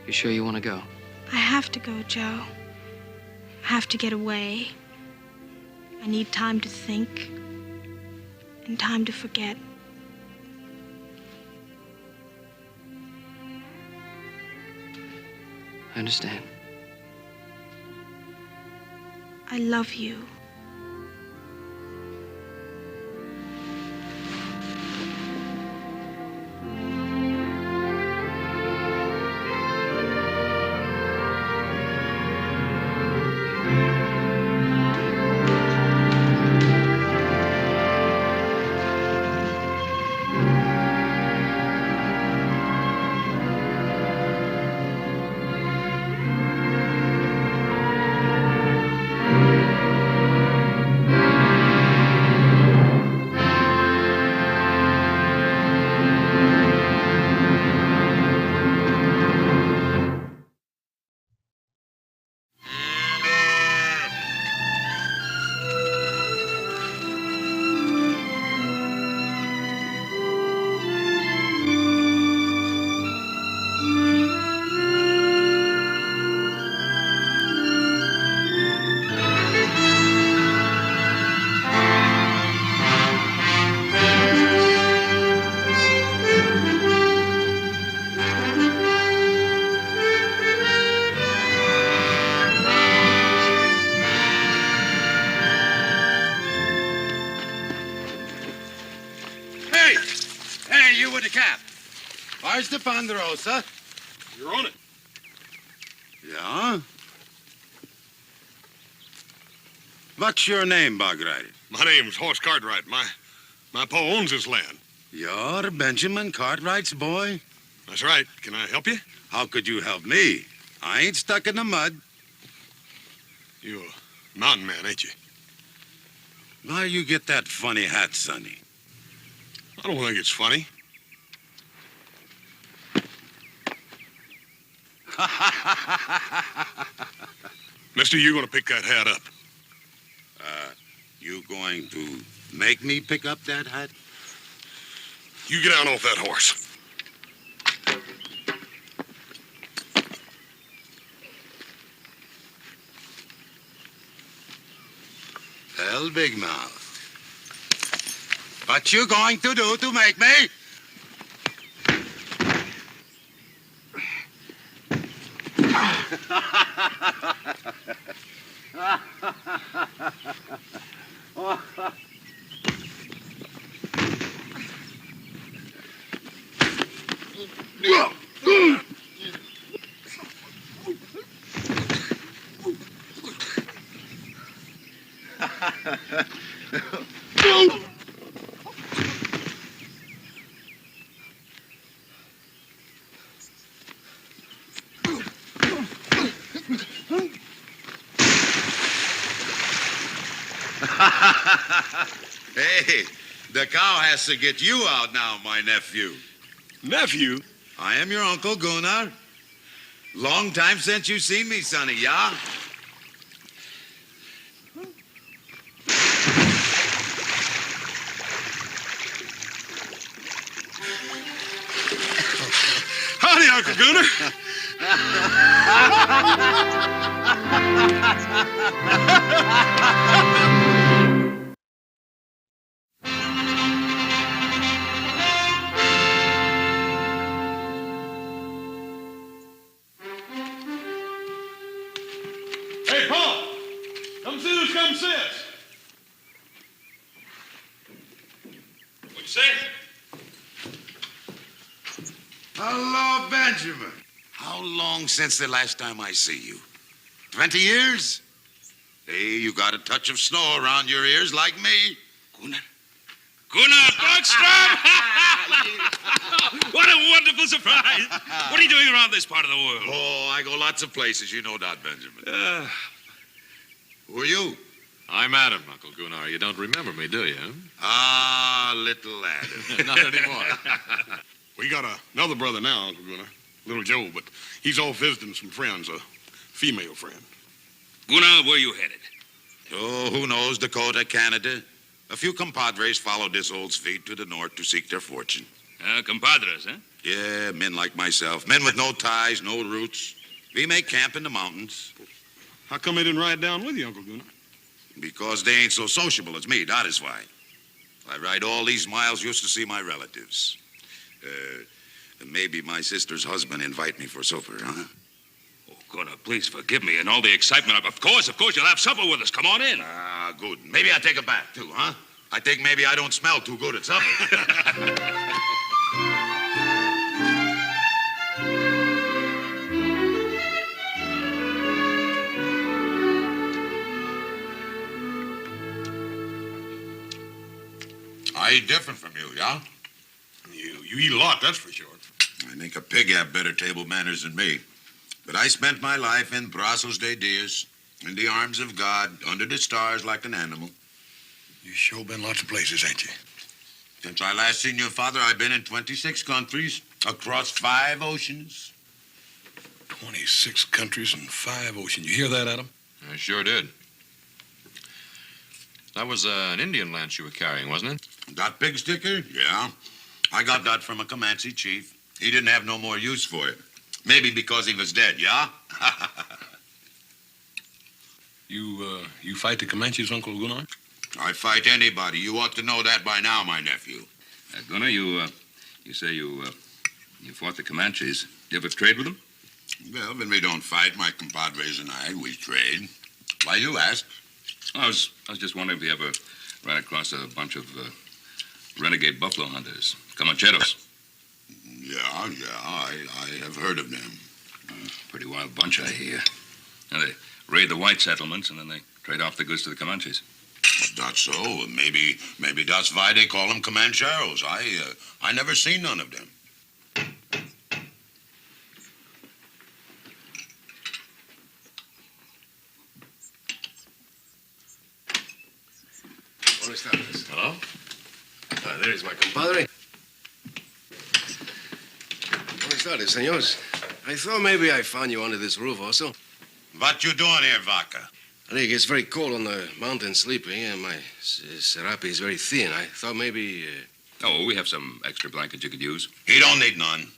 You sure you want to go? I have to go, Joe. I have to get away. I need time to think and time to forget. I understand. I love you. Where's the Ponderosa? You're on it. Yeah? What's your name, Bog Rider? My name's Horse Cartwright. My pa owns this land. You're Benjamin Cartwright's boy? That's right. Can I help you? How could you help me? I ain't stuck in the mud. You're a mountain man, ain't you? Why you get that funny hat, Sonny? I don't think it's funny. Mister, you're gonna pick that hat up. You going to make me pick up that hat? You get down off that horse. Well, Big Mouth. What you going to do to make me? Hey, the cow has to get you out now, my nephew. Nephew? I am your Uncle Gunnar. Long time since you seen me, sonny, yeah? Howdy, Uncle Gunnar. Hey, Paul. Come see who's come sis. What you say? Hello, Benjamin. How long since the last time I see you? 20 years? Hey, you got a touch of snow around your ears like me. Gunnar Bergstrom! What a wonderful surprise. What are you doing around this part of the world? Oh, I go lots of places. You know that, Benjamin. Who are you? I'm Adam, Uncle Gunnar. You don't remember me, do you? Ah, little Adam. Not anymore. We got another brother now, Uncle Gunnar. Little Joe, but he's off visiting some friends, a female friend. Gunnar, where you headed? Oh, who knows? Dakota, Canada. A few compadres followed this old feet to the north to seek their fortune. Compadres, huh? Yeah, men like myself. Men with no ties, no roots. We make camp in the mountains. How come they didn't ride down with you, Uncle Gunnar? Because they ain't so sociable as me, that is why. I ride all these miles just to see my relatives. Maybe my sister's husband invite me for supper, huh? Oh, Gunnar, please forgive me and all the excitement. Of course, you'll have supper with us. Come on in. Ah, good. Maybe I take a bath, too, huh? I think maybe I don't smell too good at supper. I eat different from you, yeah? You eat a lot, that's for sure. I think a pig have better table manners than me. But I spent my life in brazos de Dios, in the arms of God, under the stars like an animal. You sure been lots of places, ain't you? Since I last seen your father, I've been in 26 countries, across 5 oceans. 26 countries and 5 oceans. You hear that, Adam? I sure did. That was an Indian lance you were carrying, wasn't it? That pig sticker? Yeah. I got that from a Comanche chief. He didn't have no more use for it. Maybe because he was dead, yeah? You fight the Comanches, Uncle Gunnar? I fight anybody. You ought to know that by now, my nephew. Gunnar, you say you fought the Comanches. You ever trade with them? Well, when we don't fight, my compadres and I, we trade. Why you ask? I was just wondering if you ever ran across a bunch of renegade buffalo hunters, Comancheros. Yeah, I have heard of them. Pretty wild bunch, I hear. Now, they raid the white settlements, and then they trade off the goods to the Comanches. That's so. Maybe that's why they call them Comancheros. I never seen none of them. Buenas tardes. Hello? There is my compadre. Buenas tardes, señores. I thought maybe I found you under this roof also. What you doing here, Vaca? I think it's very cold on the mountain sleeping, and my serape is very thin. I thought maybe... Oh, we have some extra blankets you could use. He don't need none.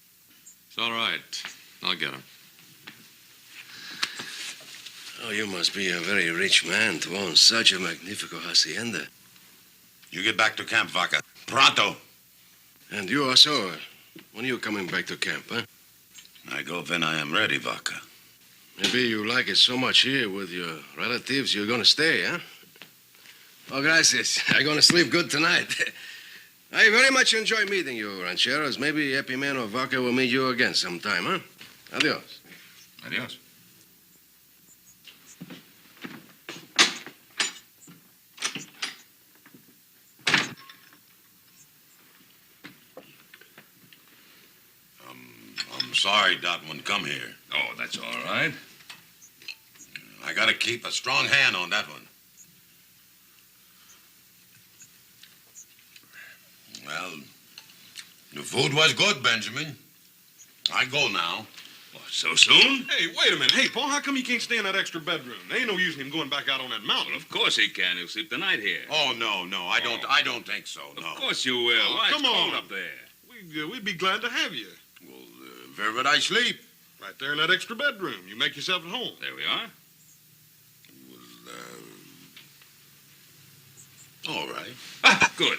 It's all right. I'll get him. Oh, you must be a very rich man to own such a magnifico hacienda. You get back to camp, Vaca. Pronto. And you also, when are you coming back to camp, huh? I go when I am ready, Vaca. Maybe you like it so much here with your relatives, you're gonna stay, huh? Oh, gracias. I'm gonna sleep good tonight. I very much enjoy meeting you, rancheros. Maybe Happy Man or Vaca will meet you again sometime, huh? Adios. Adios. I'm sorry that one come here. Oh, that's all right. I gotta keep a strong hand on that one. Well, the food was good, Benjamin. I go now. What, so soon? Hey, wait a minute. Hey, Paul, how come you can't stay in that extra bedroom? There ain't no use in him going back out on that mountain. Well, of course he can. He'll sleep the night here. Oh, no, I don't think so, no. Of course you will. Oh, Why, come it's cold on. up there. We'd be glad to have you. Well, where would I sleep? Right there in that extra bedroom. You make yourself at home. There we are. All right. Good.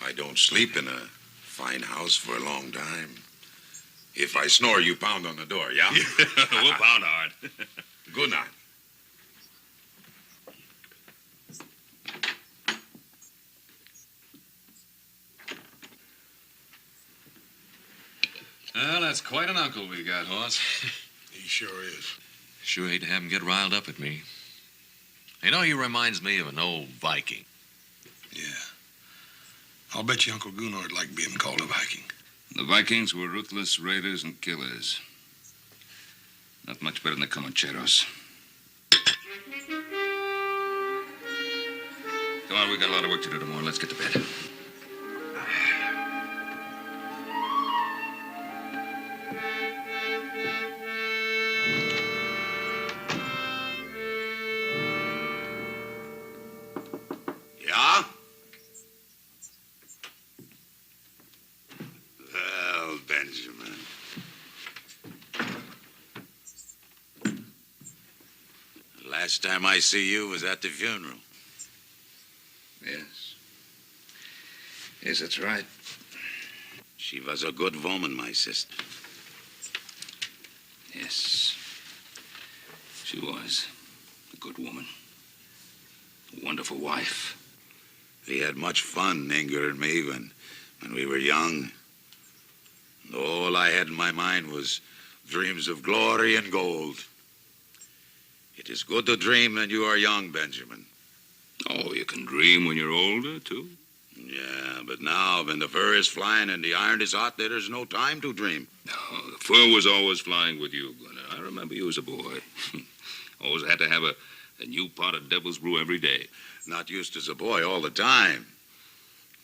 I don't sleep in a fine house for a long time. If I snore, you pound on the door, yeah? We'll pound hard. Good night. Well, that's quite an uncle we got, Hoss. He sure is. Sure hate to have him get riled up at me. You know, he reminds me of an old Viking. Yeah. I'll bet you Uncle Gunnar'd like being called a Viking. The Vikings were ruthless raiders and killers. Not much better than the Comancheros. Come on, we got a lot of work to do tomorrow. Let's get to bed. Yeah? Well, Benjamin. Last time I see you was at the funeral. Yes. Yes, that's right. She was a good woman, my sister. Yes. She was a good woman. A wonderful wife. We had much fun, Inger and me, when we were young. And all I had in my mind was dreams of glory and gold. It is good to dream when you are young, Benjamin. Oh, you can dream when you're older, too? Yeah, but now, when the fur is flying and the iron is hot, there is no time to dream. No, the fur was always flying with you, Gunnar. I remember you as a boy. Always had to have a new pot of devil's brew every day. Not used as a boy all the time.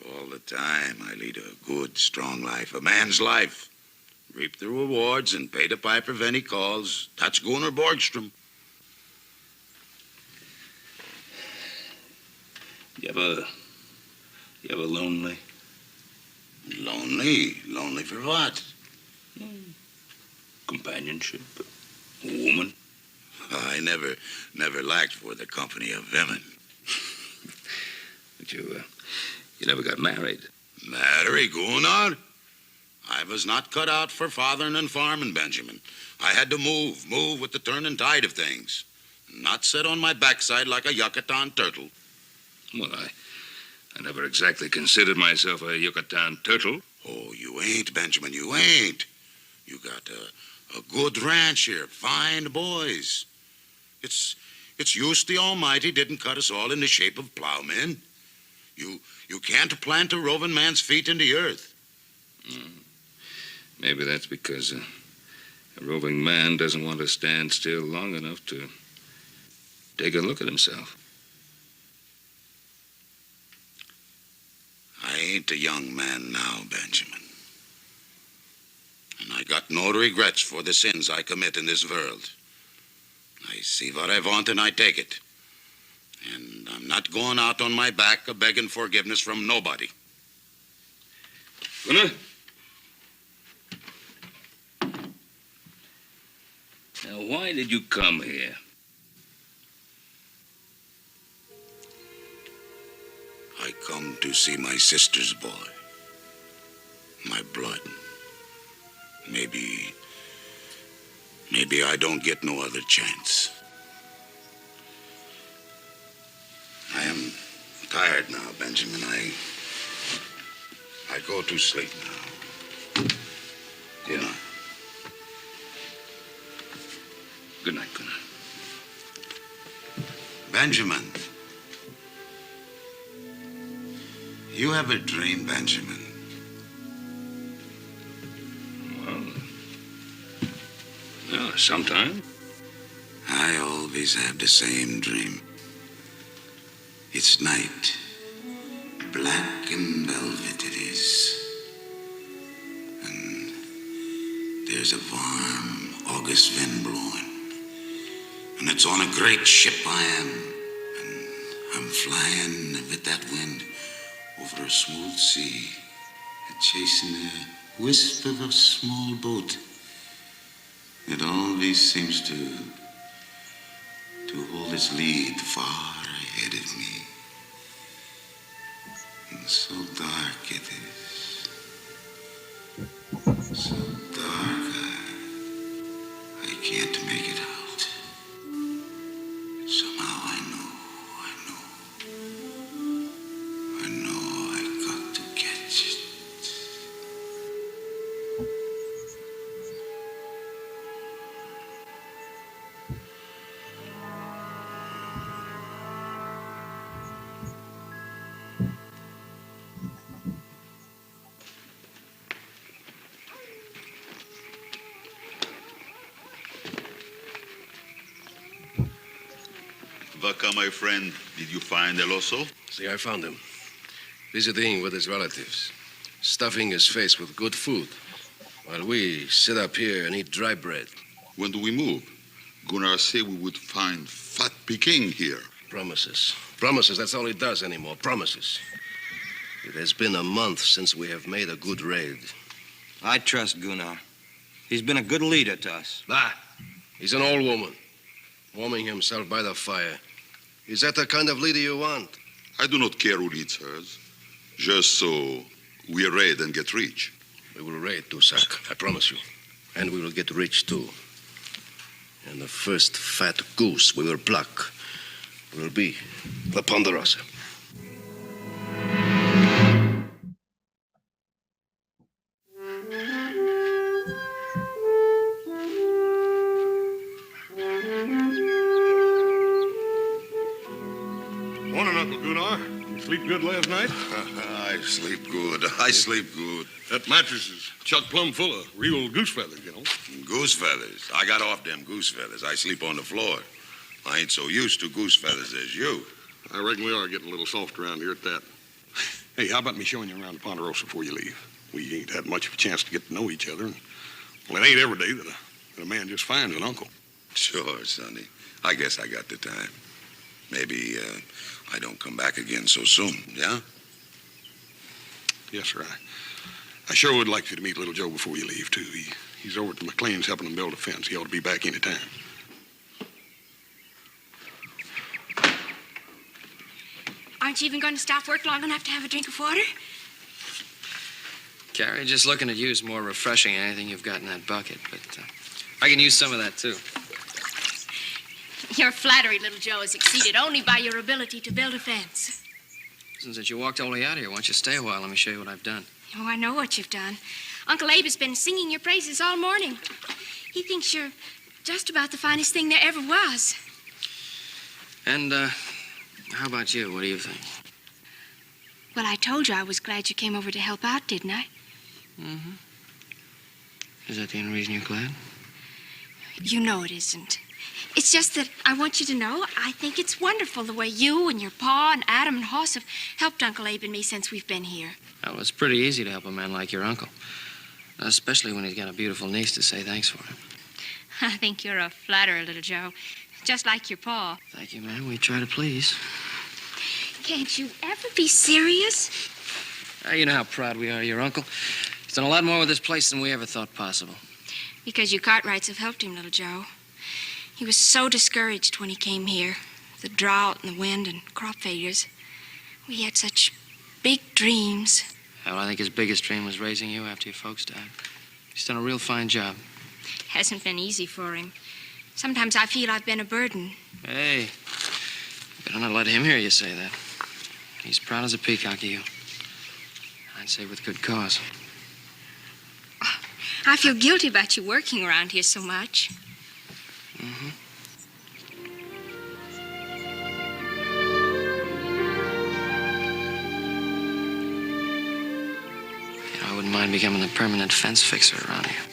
All the time, I lead a good, strong life, a man's life. Reap the rewards and pay the piper when he calls. That's Gunnar Borgstrom. You ever lonely? Lonely? Lonely for what? Companionship? A woman? I never lacked for the company of women. But you never got married. Marry, Gunnar? I was not cut out for fathering and farming, Benjamin. I had to move with the turning tide of things. Not sit on my backside like a Yucatan turtle. Well, I never exactly considered myself a Yucatan turtle. Oh, you ain't, Benjamin, you ain't. You got a good ranch here, fine boys. It's just the Almighty didn't cut us all in the shape of plowmen. You can't plant a roving man's feet in the earth. Maybe that's because a roving man doesn't want to stand still long enough to take a look at himself. I ain't a young man now, Benjamin. And I got no regrets for the sins I commit in this world. I see what I want and I take it. And I'm not going out on my back a-begging forgiveness from nobody. Gunnar? Now, why did you come here? I come to see my sister's boy. My blood. Maybe I don't get no other chance. I am tired now, Benjamin. I go to sleep now. Good night. Good night, Gunnar. Benjamin. You ever dream, Benjamin? Well, sometime. I always have the same dream. It's night, black and there's a warm August wind blowing. And it's on a great ship I am. And I'm flying with that wind over a smooth sea, chasing a wisp of a small boat. It always seems to hold its lead far ahead of me. And so dark it is. So dark I can't make it out. Somehow I know I got to catch it. Vaca, my friend, did you find El Oso? See, I found him. Visiting with his relatives. Stuffing his face with good food. While we sit up here and eat dry bread. When do we move? Gunnar said we would find fat Peking here. Promises. Promises, that's all he does anymore. Promises. It has been a month since we have made a good raid. I trust Gunnar. He's been a good leader to us. He's an old woman. Warming himself by the fire. Is that the kind of leader you want? I do not care who leads hers. Just so we raid and get rich. We will raid, Tusak, I promise you. And we will get rich, too. And the first fat goose we will pluck will be the Ponderosa. Morning, Uncle Gunnar. You sleep good last night? I sleep good. I sleep good. That mattress is chock plumb full of real goose feathers, you know. Goose feathers? I got off them goose feathers. I sleep on the floor. I ain't so used to goose feathers as you. I reckon we are getting a little soft around here at that. Hey, how about me showing you around the Ponderosa before you leave? We ain't had much of a chance to get to know each other. And, well, it ain't every day that a man just finds an uncle. Sure, Sonny. I guess I got the time. Maybe I don't come back again so soon, yeah? Yes, sir. I sure would like you to meet little Joe before you leave, too. He's over at the McLean's helping them build a fence. He ought to be back any time. Aren't you even going to stop work long enough to have a drink of water? Carrie, just looking at you is more refreshing than anything you've got in that bucket, but I can use some of that, too. Your flattery, little Joe, is exceeded only by your ability to build a fence. Since you walked all the way out here, why don't you stay a while? Let me show you what I've done. Oh, I know what you've done. Uncle Abe has been singing your praises all morning. He thinks you're just about the finest thing there ever was. And, how about you? What do you think? Well, I told you I was glad you came over to help out, didn't I? Mm-hmm. Is that the only reason you're glad? You know it isn't. It's just that I want you to know I think it's wonderful the way you and your pa and Adam and Hoss have helped Uncle Abe and me since we've been here. Well, it's pretty easy to help a man like your uncle. Especially when he's got a beautiful niece to say thanks for him. I think you're a flatterer, little Joe. Just like your pa. Thank you, ma'am. We try to please. Can't you ever be serious? You know how proud we are of your uncle. He's done a lot more with this place than we ever thought possible. Because you Cartwrights have helped him, little Joe. He was so discouraged when he came here. The drought and the wind and crop failures. We had such big dreams. Well, I think his biggest dream was raising you after your folks died. He's done a real fine job. Hasn't been easy for him. Sometimes I feel I've been a burden. Hey, better not let him hear you say that. He's proud as a peacock of you. I'd say with good cause. I feel guilty about you working around here so much. Mm-hmm. You know, I wouldn't mind becoming a permanent fence fixer around here.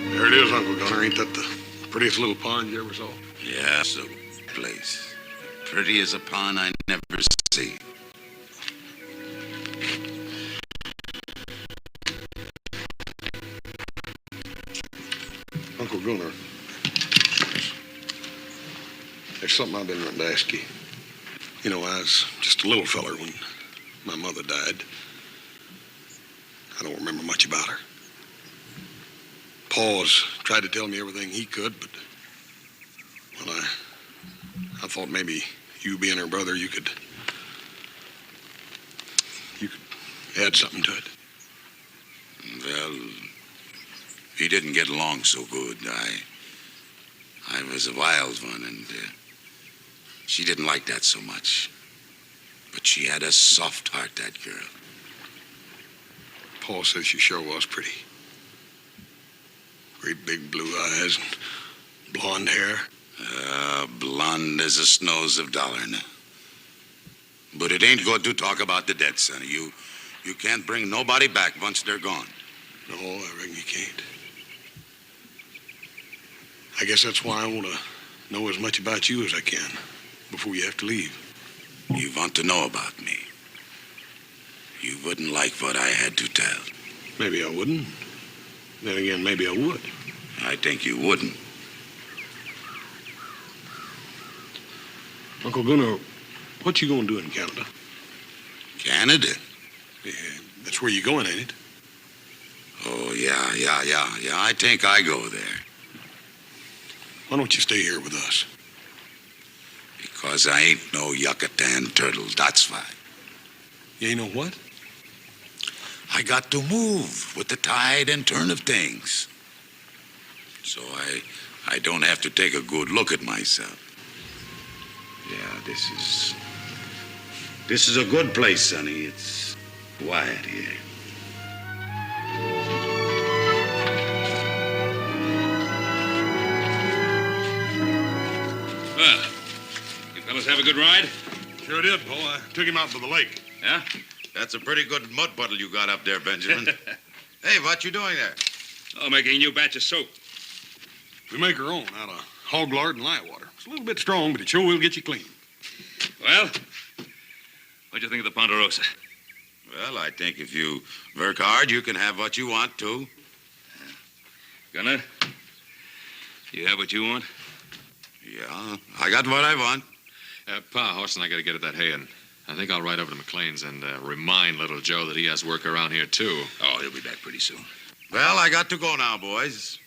There it is, Uncle Gunnar. Ain't that the prettiest little pond you ever saw? Yeah, so place. Pretty as a pond I never see. There's something I've been wanting to ask you. You know, I was just a little feller when my mother died. I don't remember much about her. Pa's tried to tell me everything he could, but, well, I thought maybe you being her brother, you could add something to it. Well, we didn't get along so good. I was a wild one, and she didn't like that so much. But she had a soft heart, that girl. Pa says she sure was pretty. Great big blue eyes and blonde hair. Blonde as the snows of Dollarn. But it ain't good to talk about the dead, sonny. You can't bring nobody back once they're gone. No, I reckon you can't. I guess that's why I want to know as much about you as I can before you have to leave. You want to know about me. You wouldn't like what I had to tell. Maybe I wouldn't. Then again, maybe I would. I think you wouldn't. Uncle Gunnar, what you gonna do in Canada? Canada? Yeah, that's where you're going, ain't it? Oh, yeah. I think I go there. Why don't you stay here with us? Because I ain't no Yucatan turtle, that's why. You ain't no what? I got to move with the tide and turn of things. So I don't have to take a good look at myself. Yeah, this is a good place, sonny. It's quiet here. Well, you fellas have a good ride? Sure did, Bo. I took him out to the lake. Yeah? That's a pretty good mud puddle you got up there, Benjamin. Hey, what you doing there? Oh, making a new batch of soap. We make our own out of hog lard and light water. It's a little bit strong, but it sure will get you clean. Well, what'd you think of the Ponderosa? Well, I think if you work hard, you can have what you want, too. Gunnar, you have what you want? Yeah, I got what I want. Pa, Horse and I got to get at that hay, and I think I'll ride over to McLean's and remind little Joe that he has work around here, too. Oh, he'll be back pretty soon. Well, I got to go now, boys.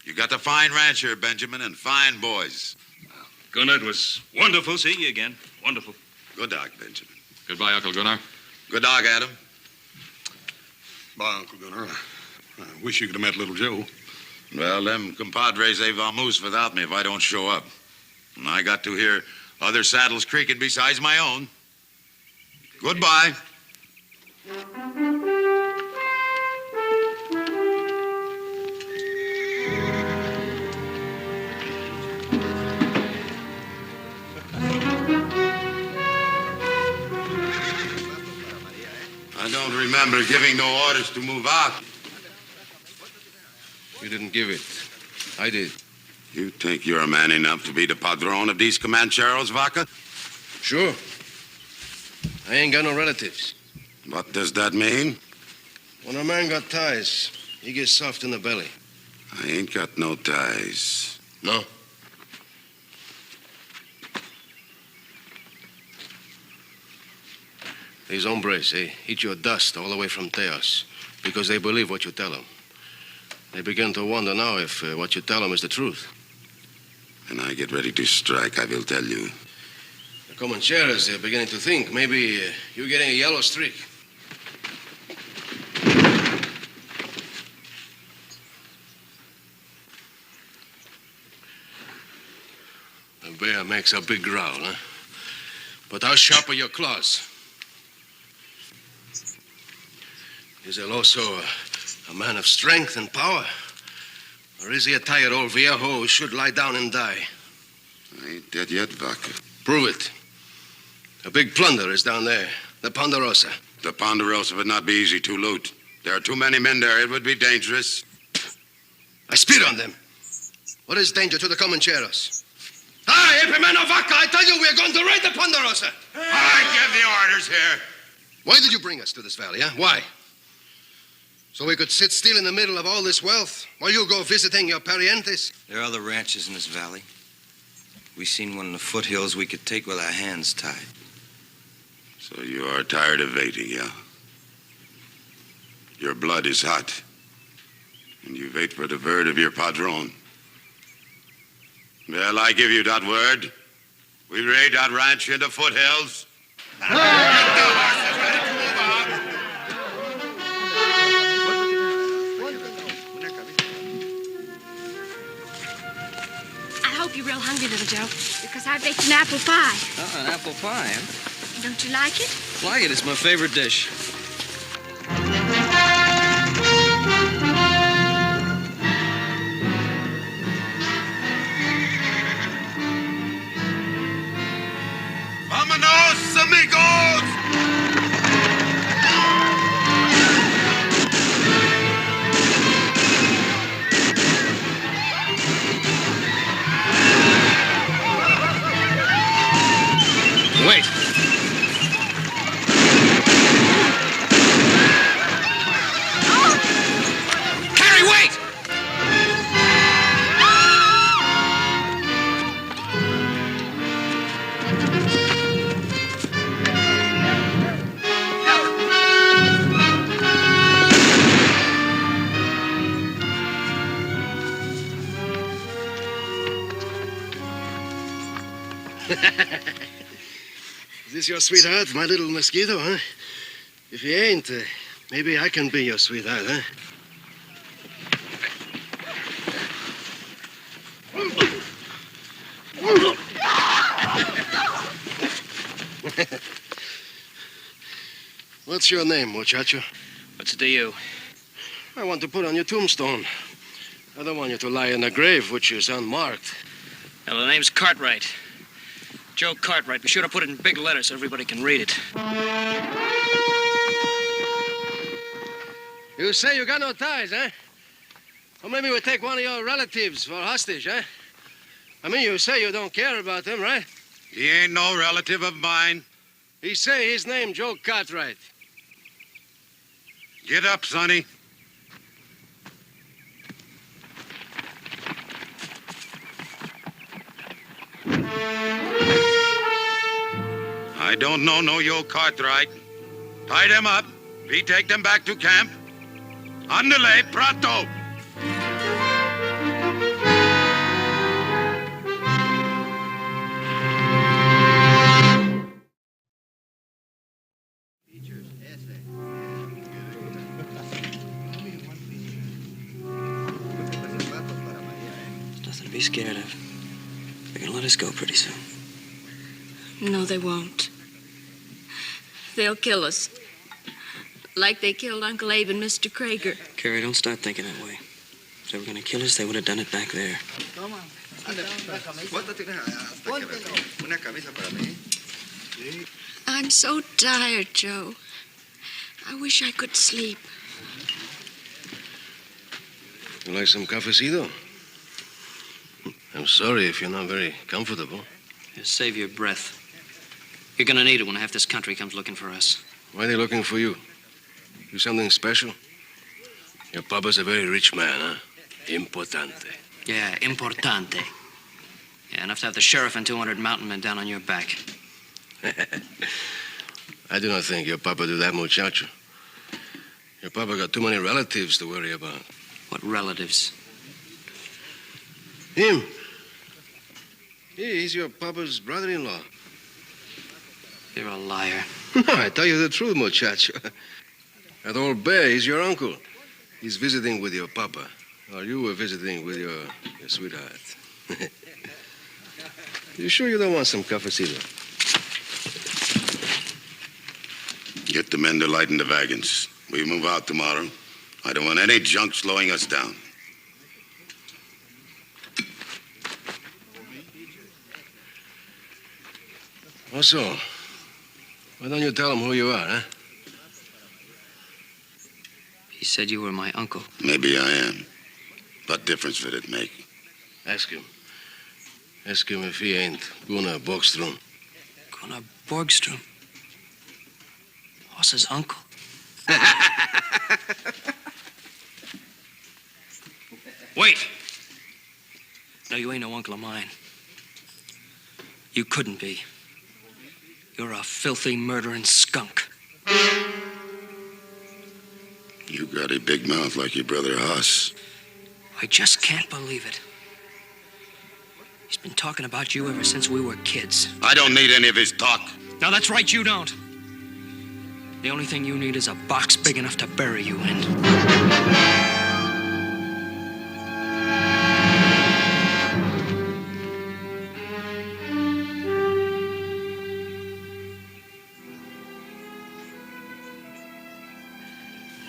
You got a fine ranch here, Benjamin, and fine boys. Gunnar, it was wonderful seeing you again. Wonderful. Good dog, Benjamin. Goodbye, Uncle Gunnar. Good dog, Adam. Bye, Uncle Gunnar. I wish you could have met little Joe. Well, them compadres, they vamoose without me if I don't show up. And I got to hear other saddles creaking besides my own. Goodbye. I don't remember giving no orders to move out. You didn't give it. I did. You think you're a man enough to be the padrone of these Comancheros, Vaca? Sure. I ain't got no relatives. What does that mean? When a man got ties, he gets soft in the belly. I ain't got no ties. No? These hombres, they eat your dust all the way from Teos because they believe what you tell them. They begin to wonder now if what you tell them is the truth. When I get ready to strike, I will tell you. The Comancheros, they're beginning to think maybe you're getting a yellow streak. The bear makes a big growl, huh? But how sharp are your claws? Is El Oso a man of strength and power? Or is he a tired old viejo who should lie down and die? I ain't dead yet, Vaca. Prove it. A big plunder is down there, the Ponderosa. The Ponderosa would not be easy to loot. There are too many men there. It would be dangerous. I spit on them. What is danger to the Comancheros? Hi, Epimeno Vaca, I tell you, we're going to raid the Ponderosa. I give the orders here. Why did you bring us to this valley, huh? Why? So we could sit still in the middle of all this wealth while you go visiting your parientes? There are other ranches in this valley. We seen one in the foothills we could take with our hands tied. So you are tired of waiting, yeah? Your blood is hot. And you wait for the word of your padron. Well, I give you that word. We raid that ranch in the foothills. I hope you're real hungry, little Joe, because I baked an apple pie. An apple pie, huh? Don't you like it? Like it. It's my favorite dish. Vámonos, amigos! Wait. Carrie, wait! Is this your sweetheart, my little mosquito, huh? If he ain't, maybe I can be your sweetheart, huh? What's your name, muchacho? What's it to you? I want to put on your tombstone. I don't want you to lie in a grave which is unmarked. Now, the name's Cartwright. Joe Cartwright. Be sure to put it in big letters so everybody can read it. You say you got no ties, huh? Or maybe we take one of your relatives for hostage, huh? I mean, you say you don't care about them, right? He ain't no relative of mine. He say his name Joe Cartwright. Get up, Sonny. I don't know no Joe Cartwright. Tie them up. We take them back to camp. Andale, pronto. Nothing to be scared of. They're gonna let us go pretty soon. No, they won't. They'll kill us. Like they killed Uncle Abe and Mr. Krager. Carrie, don't start thinking that way. If they were gonna kill us, they would have done it back there. I'm so tired, Joe. I wish I could sleep. You like some cafecito? I'm sorry if you're not very comfortable. Just save your breath. You're gonna need it when half this country comes looking for us. Why are they looking for you? You something special? Your papa's a very rich man, huh? Importante. Yeah, importante. Yeah, enough to have the sheriff and 200 mountain men down on your back. I do not think your papa do that, muchacho. Your papa got too many relatives to worry about. What relatives? Him. He's your papa's brother-in-law. You're a liar. No, I tell you the truth, muchacho. That old bear, he's your uncle. He's visiting with your papa. While you were visiting with your sweetheart. You sure you don't want some cafecito? Get the men to lighten the wagons. We move out tomorrow. I don't want any junk slowing us down. Also, why don't you tell him who you are, huh? He said you were my uncle. Maybe I am. What difference would it make? Ask him. Ask him if he ain't Gunnar Borgstrom. Gunnar Borgstrom? Boss's uncle? Wait! No, you ain't no uncle of mine. You couldn't be. You're a filthy, murdering skunk. You got a big mouth like your brother Huss. I just can't believe it. He's been talking about you ever since we were kids. I don't need any of his talk. No, that's right, you don't. The only thing you need is a box big enough to bury you in.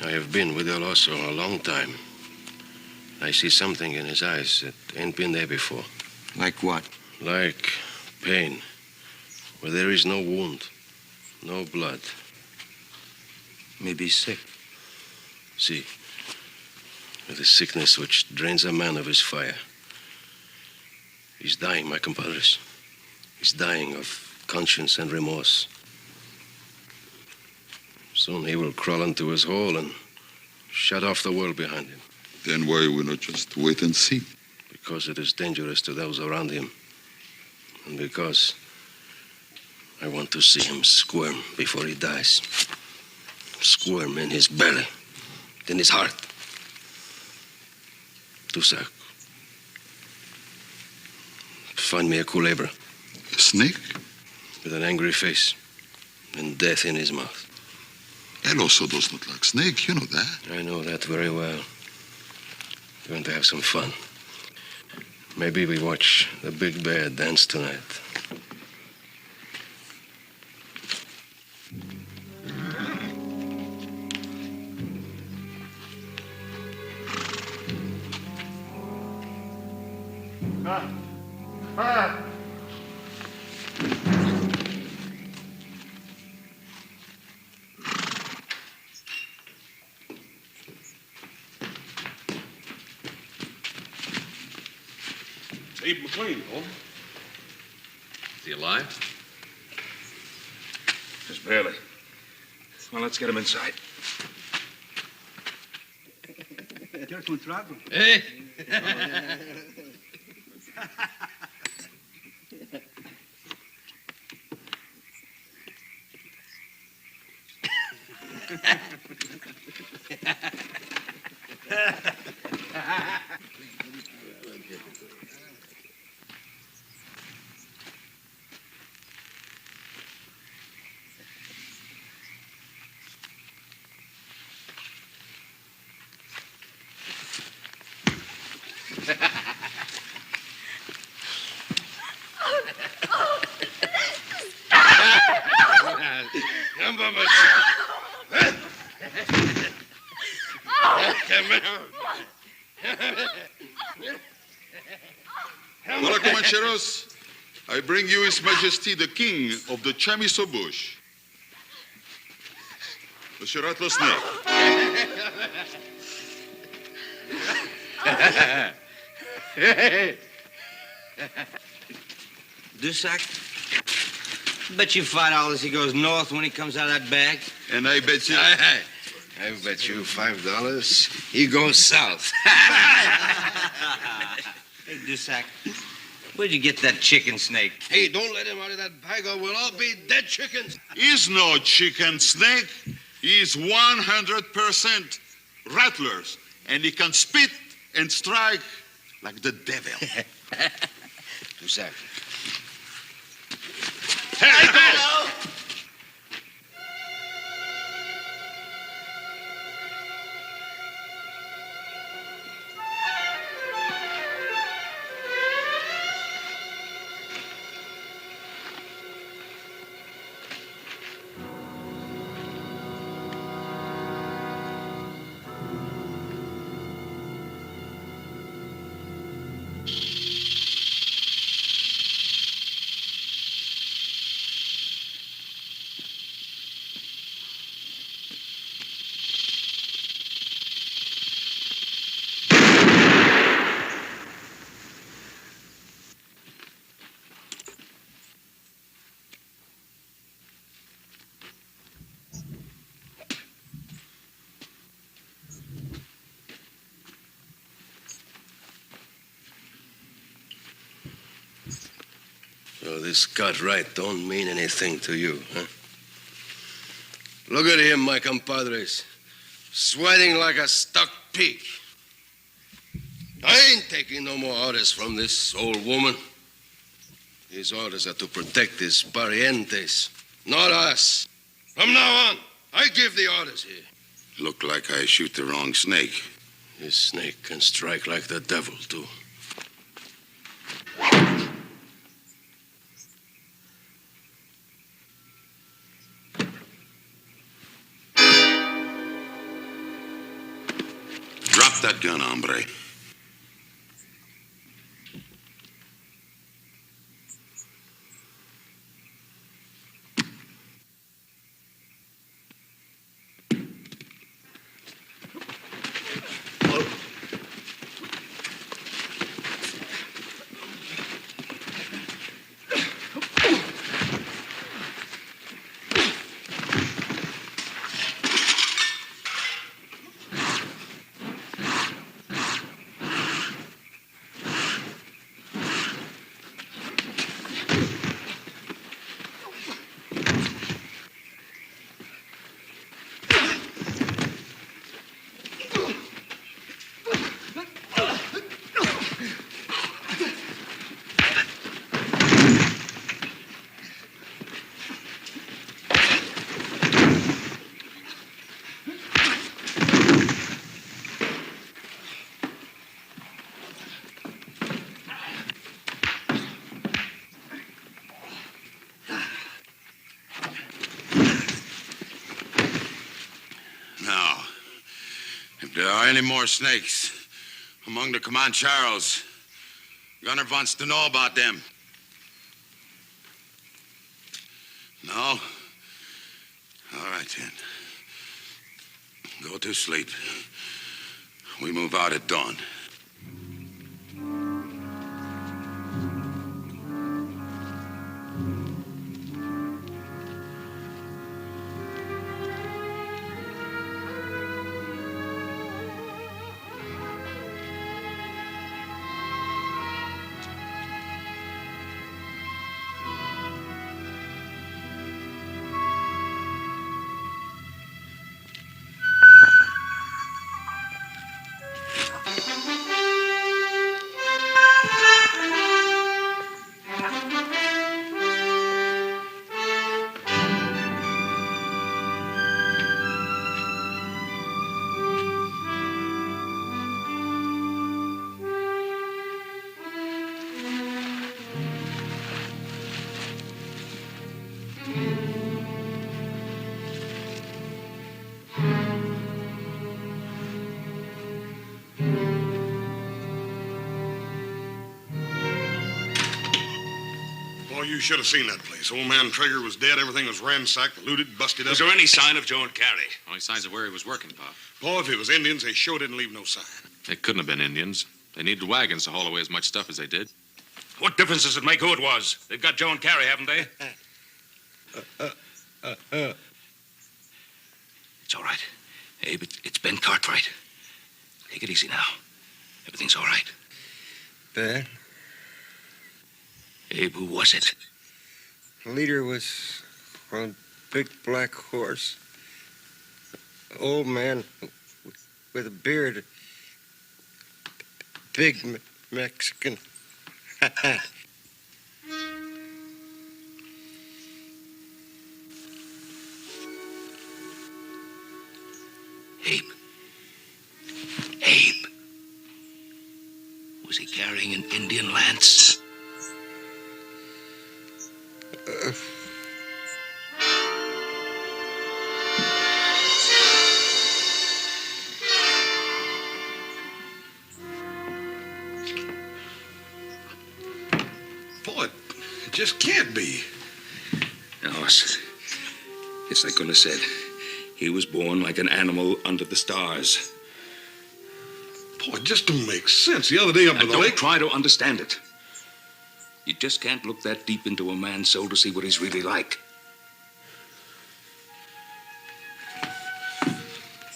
I have been with El Oso a long time. I see something in his eyes that ain't been there before. Like what? Like pain, where there is no wound, no blood. Maybe sick. See, with a sickness which drains a man of his fire. He's dying, my compadres. He's dying of conscience and remorse. Soon he will crawl into his hole and shut off the world behind him. Then why we not just wait and see? Because it is dangerous to those around him. And because I want to see him squirm before he dies. Squirm in his belly, in his heart. Tusak, find me a culebra. A snake? With an angry face and death in his mouth. El Oso does not like snake, you know that. I know that very well. We're going to have some fun. Maybe we watch the big bear dance tonight. Abe McLean, Lorne. Is he alive? Just barely. Well, let's get him inside. Hey! Hola, Comancheros. I bring you His Majesty the King of the Chamiso Bush. The Shiratlo snake. Dusak, bet you $5 he goes north when he comes out of that bag. And I bet you... I bet you $5 he goes south. Hey, Dusak, where'd you get that chicken snake? Hey, don't let him out of that bag or we'll all be dead chickens. He's no chicken snake. He's 100% rattlers. And he can spit and strike like the devil. Dusak. Hey, go! So this Cartwright don't mean anything to you, huh? Look at him, my compadres. Sweating like a stuck pig. I ain't taking no more orders from this old woman. His orders are to protect his parientes, not us. From now on, I give the orders here. Look like I shoot the wrong snake. This snake can strike like the devil, too. Drop that gun, hombre. Now, if there are any more snakes among the Comancheros, Gunnar wants to know about them. No? All right, then. Go to sleep. We move out at dawn. You should have seen that place. Old man Traeger was dead. Everything was ransacked, looted, busted up. Was there any sign of Joe and Carrie? Only signs of where he was working, Pa. Paul, if it was Indians, they sure didn't leave no sign. It couldn't have been Indians. They needed wagons to haul away as much stuff as they did. What difference does it make who it was? They've got Joe and Carrie, haven't they? It's all right. Abe, it's Ben Cartwright. Take it easy now. Everything's all right. Ben? Abe, who was it? The leader was on a big black horse. Old man with a beard. Big Mexican. Abe. Abe. Was he carrying an Indian lance? Boy, it just can't be. No, it's like Gunnar said. He was born like an animal under the stars. Boy, it just don't make sense. The other day up by the lake... Don't try to understand it. You just can't look that deep into a man's soul to see what he's really like.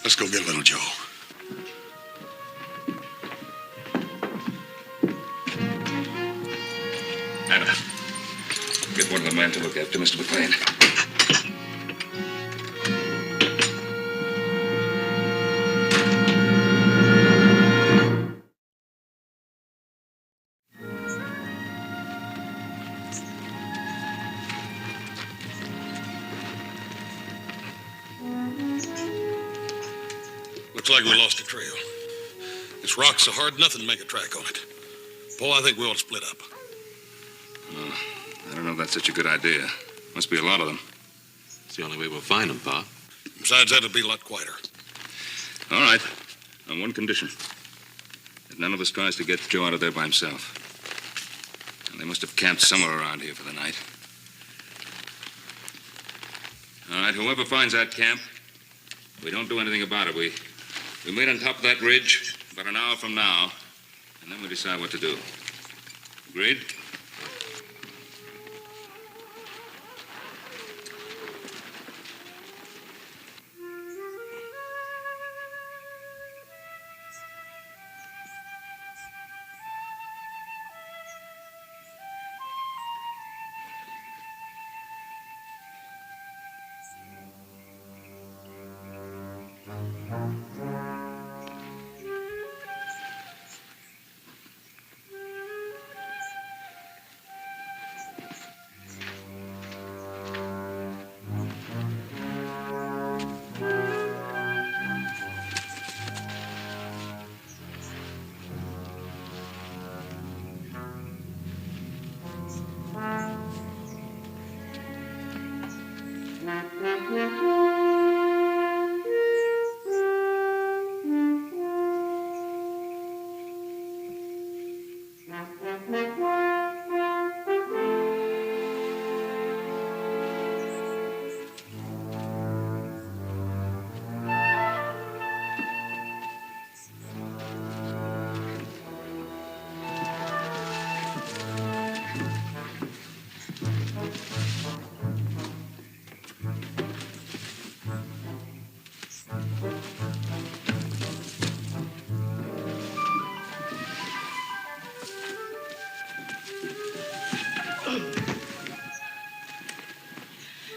Let's go get little Joe. Anna, Get one of the men to look after Mr. McLean. Looks like we lost the trail. This rock's so hard, nothing to make a track on it. Paul, I think we ought to split up. I don't know if that's such a good idea. Must be a lot of them. It's the only way we'll find them, Pa. Besides, that'll be a lot quieter. All right. On one condition. That none of us tries to get Joe out of there by himself. And they must have camped somewhere around here for the night. All right, whoever finds that camp, we don't do anything about it. We meet on top of that ridge about an hour from now, and then we decide what to do. Agreed?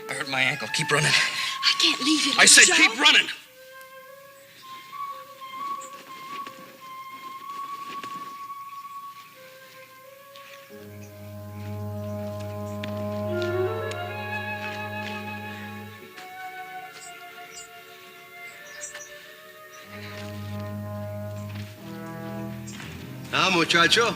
I hurt my ankle. Keep running. I can't leave you. I said Joe. keep running. Ah, muchacho.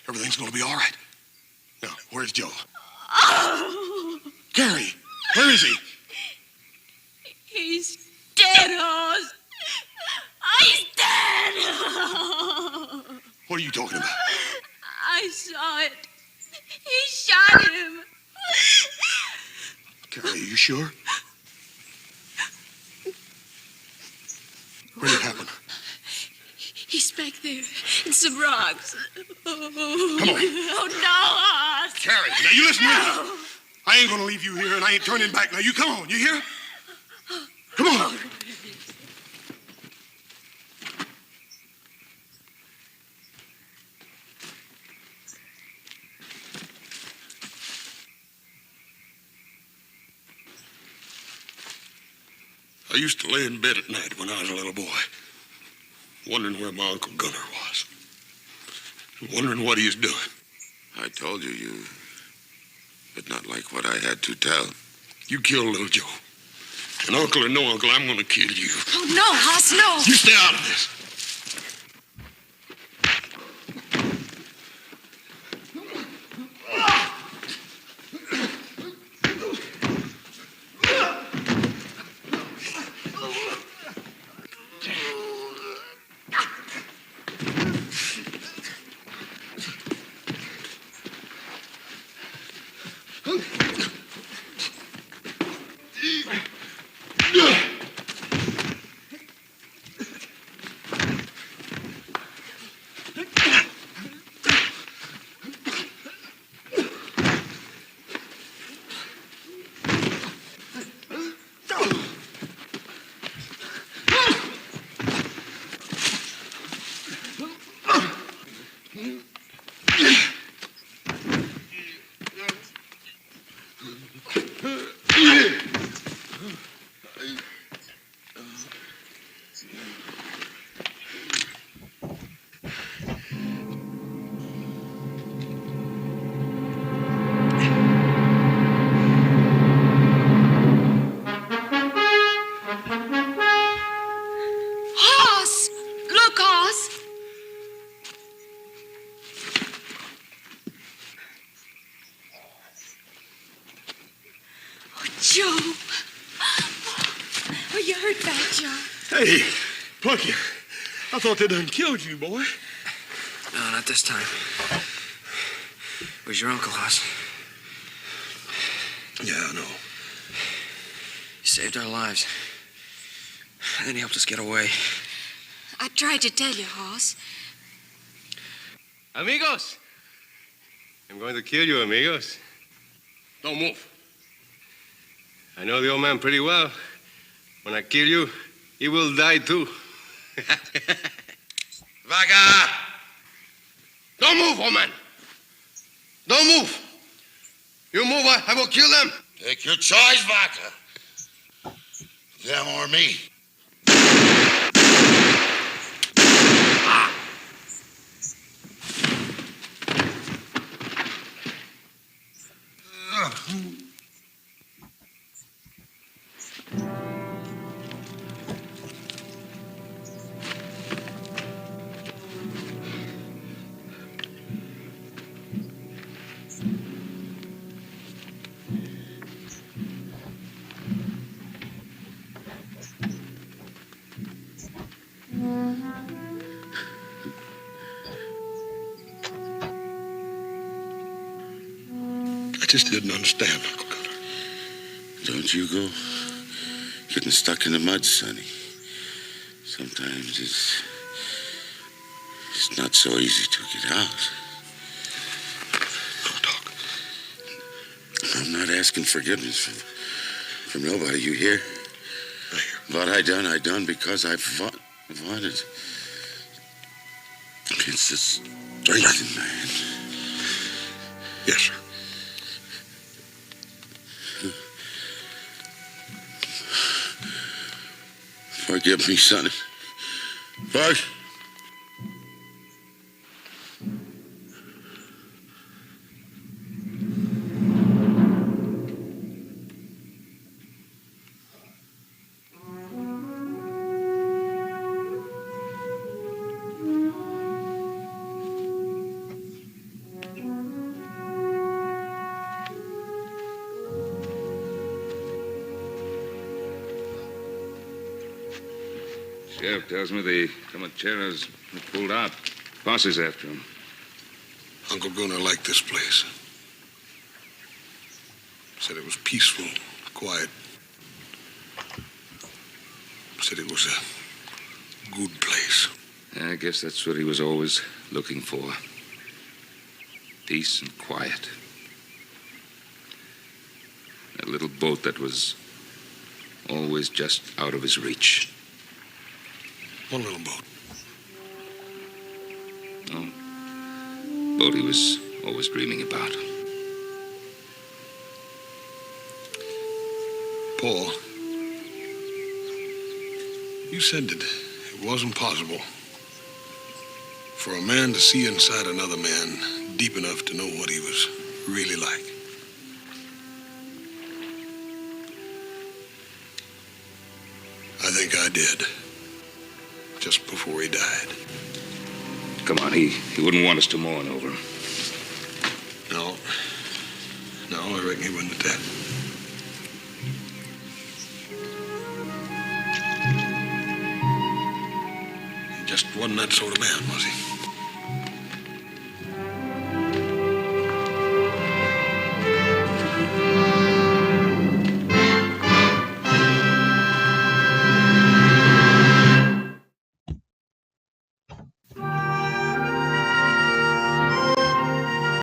Everything's gonna be all right. Now, where's Joe? Carrie, where is he? He's dead, Oz. He's dead. What are you talking about? I saw it. He shot him. Carrie, are you sure? Where did it happen? He's back there in some rocks. Come on. Oh, no, Oz. Carrie, now you listen to me. I ain't gonna leave you here, and I ain't turning back. Now you come on, you hear? Come on. I used to lay in bed at night when I was a little boy, wondering where my Uncle Gunnar was, wondering what he was doing. I told you, you did not like what I had to tell. You killed little Joe. And uncle or no uncle, I'm gonna kill you. Oh, no, Hoss, no. You stay out of this. Hoss! Look, Hoss! Oh, Joe. Oh, you hurt bad, Joe. Hey, Plucky, I thought they done killed you, boy. No, not this time. Where's your uncle, Hoss? Yeah, I know. He saved our lives. And then he helped us get away. I tried to tell you, Hoss. Amigos! I'm going to kill you, amigos. Don't move. I know the old man pretty well. When I kill you, he will die too. Vaca! Don't move, old man. Don't move. You move, I will kill them. Take your choice, Vaca. Them or me. I just didn't understand, Uncle Gunnar. Don't you go getting stuck in the mud, Sonny. Sometimes it's not so easy to get out. Don't talk. I'm not asking forgiveness from nobody, you hear? What I done because I wanted against this drinking man. Yes, sir. Forgive me, son. Bart. Sheriff tells me the Comancheros have pulled out. Posses after him. Uncle Gunnar liked this place. Said it was peaceful, quiet. Said it was a good place. I guess that's what he was always looking for. Peace and quiet. That little boat that was always just out of his reach. One little boat. Oh, boat he was always dreaming about. Paul, you said that it wasn't possible for a man to see inside another man deep enough to know what he was really like. think I did. Just before he died. Come on, he wouldn't want us to mourn over him. No, I reckon he wouldn't at that. He just wasn't that sort of man, was he?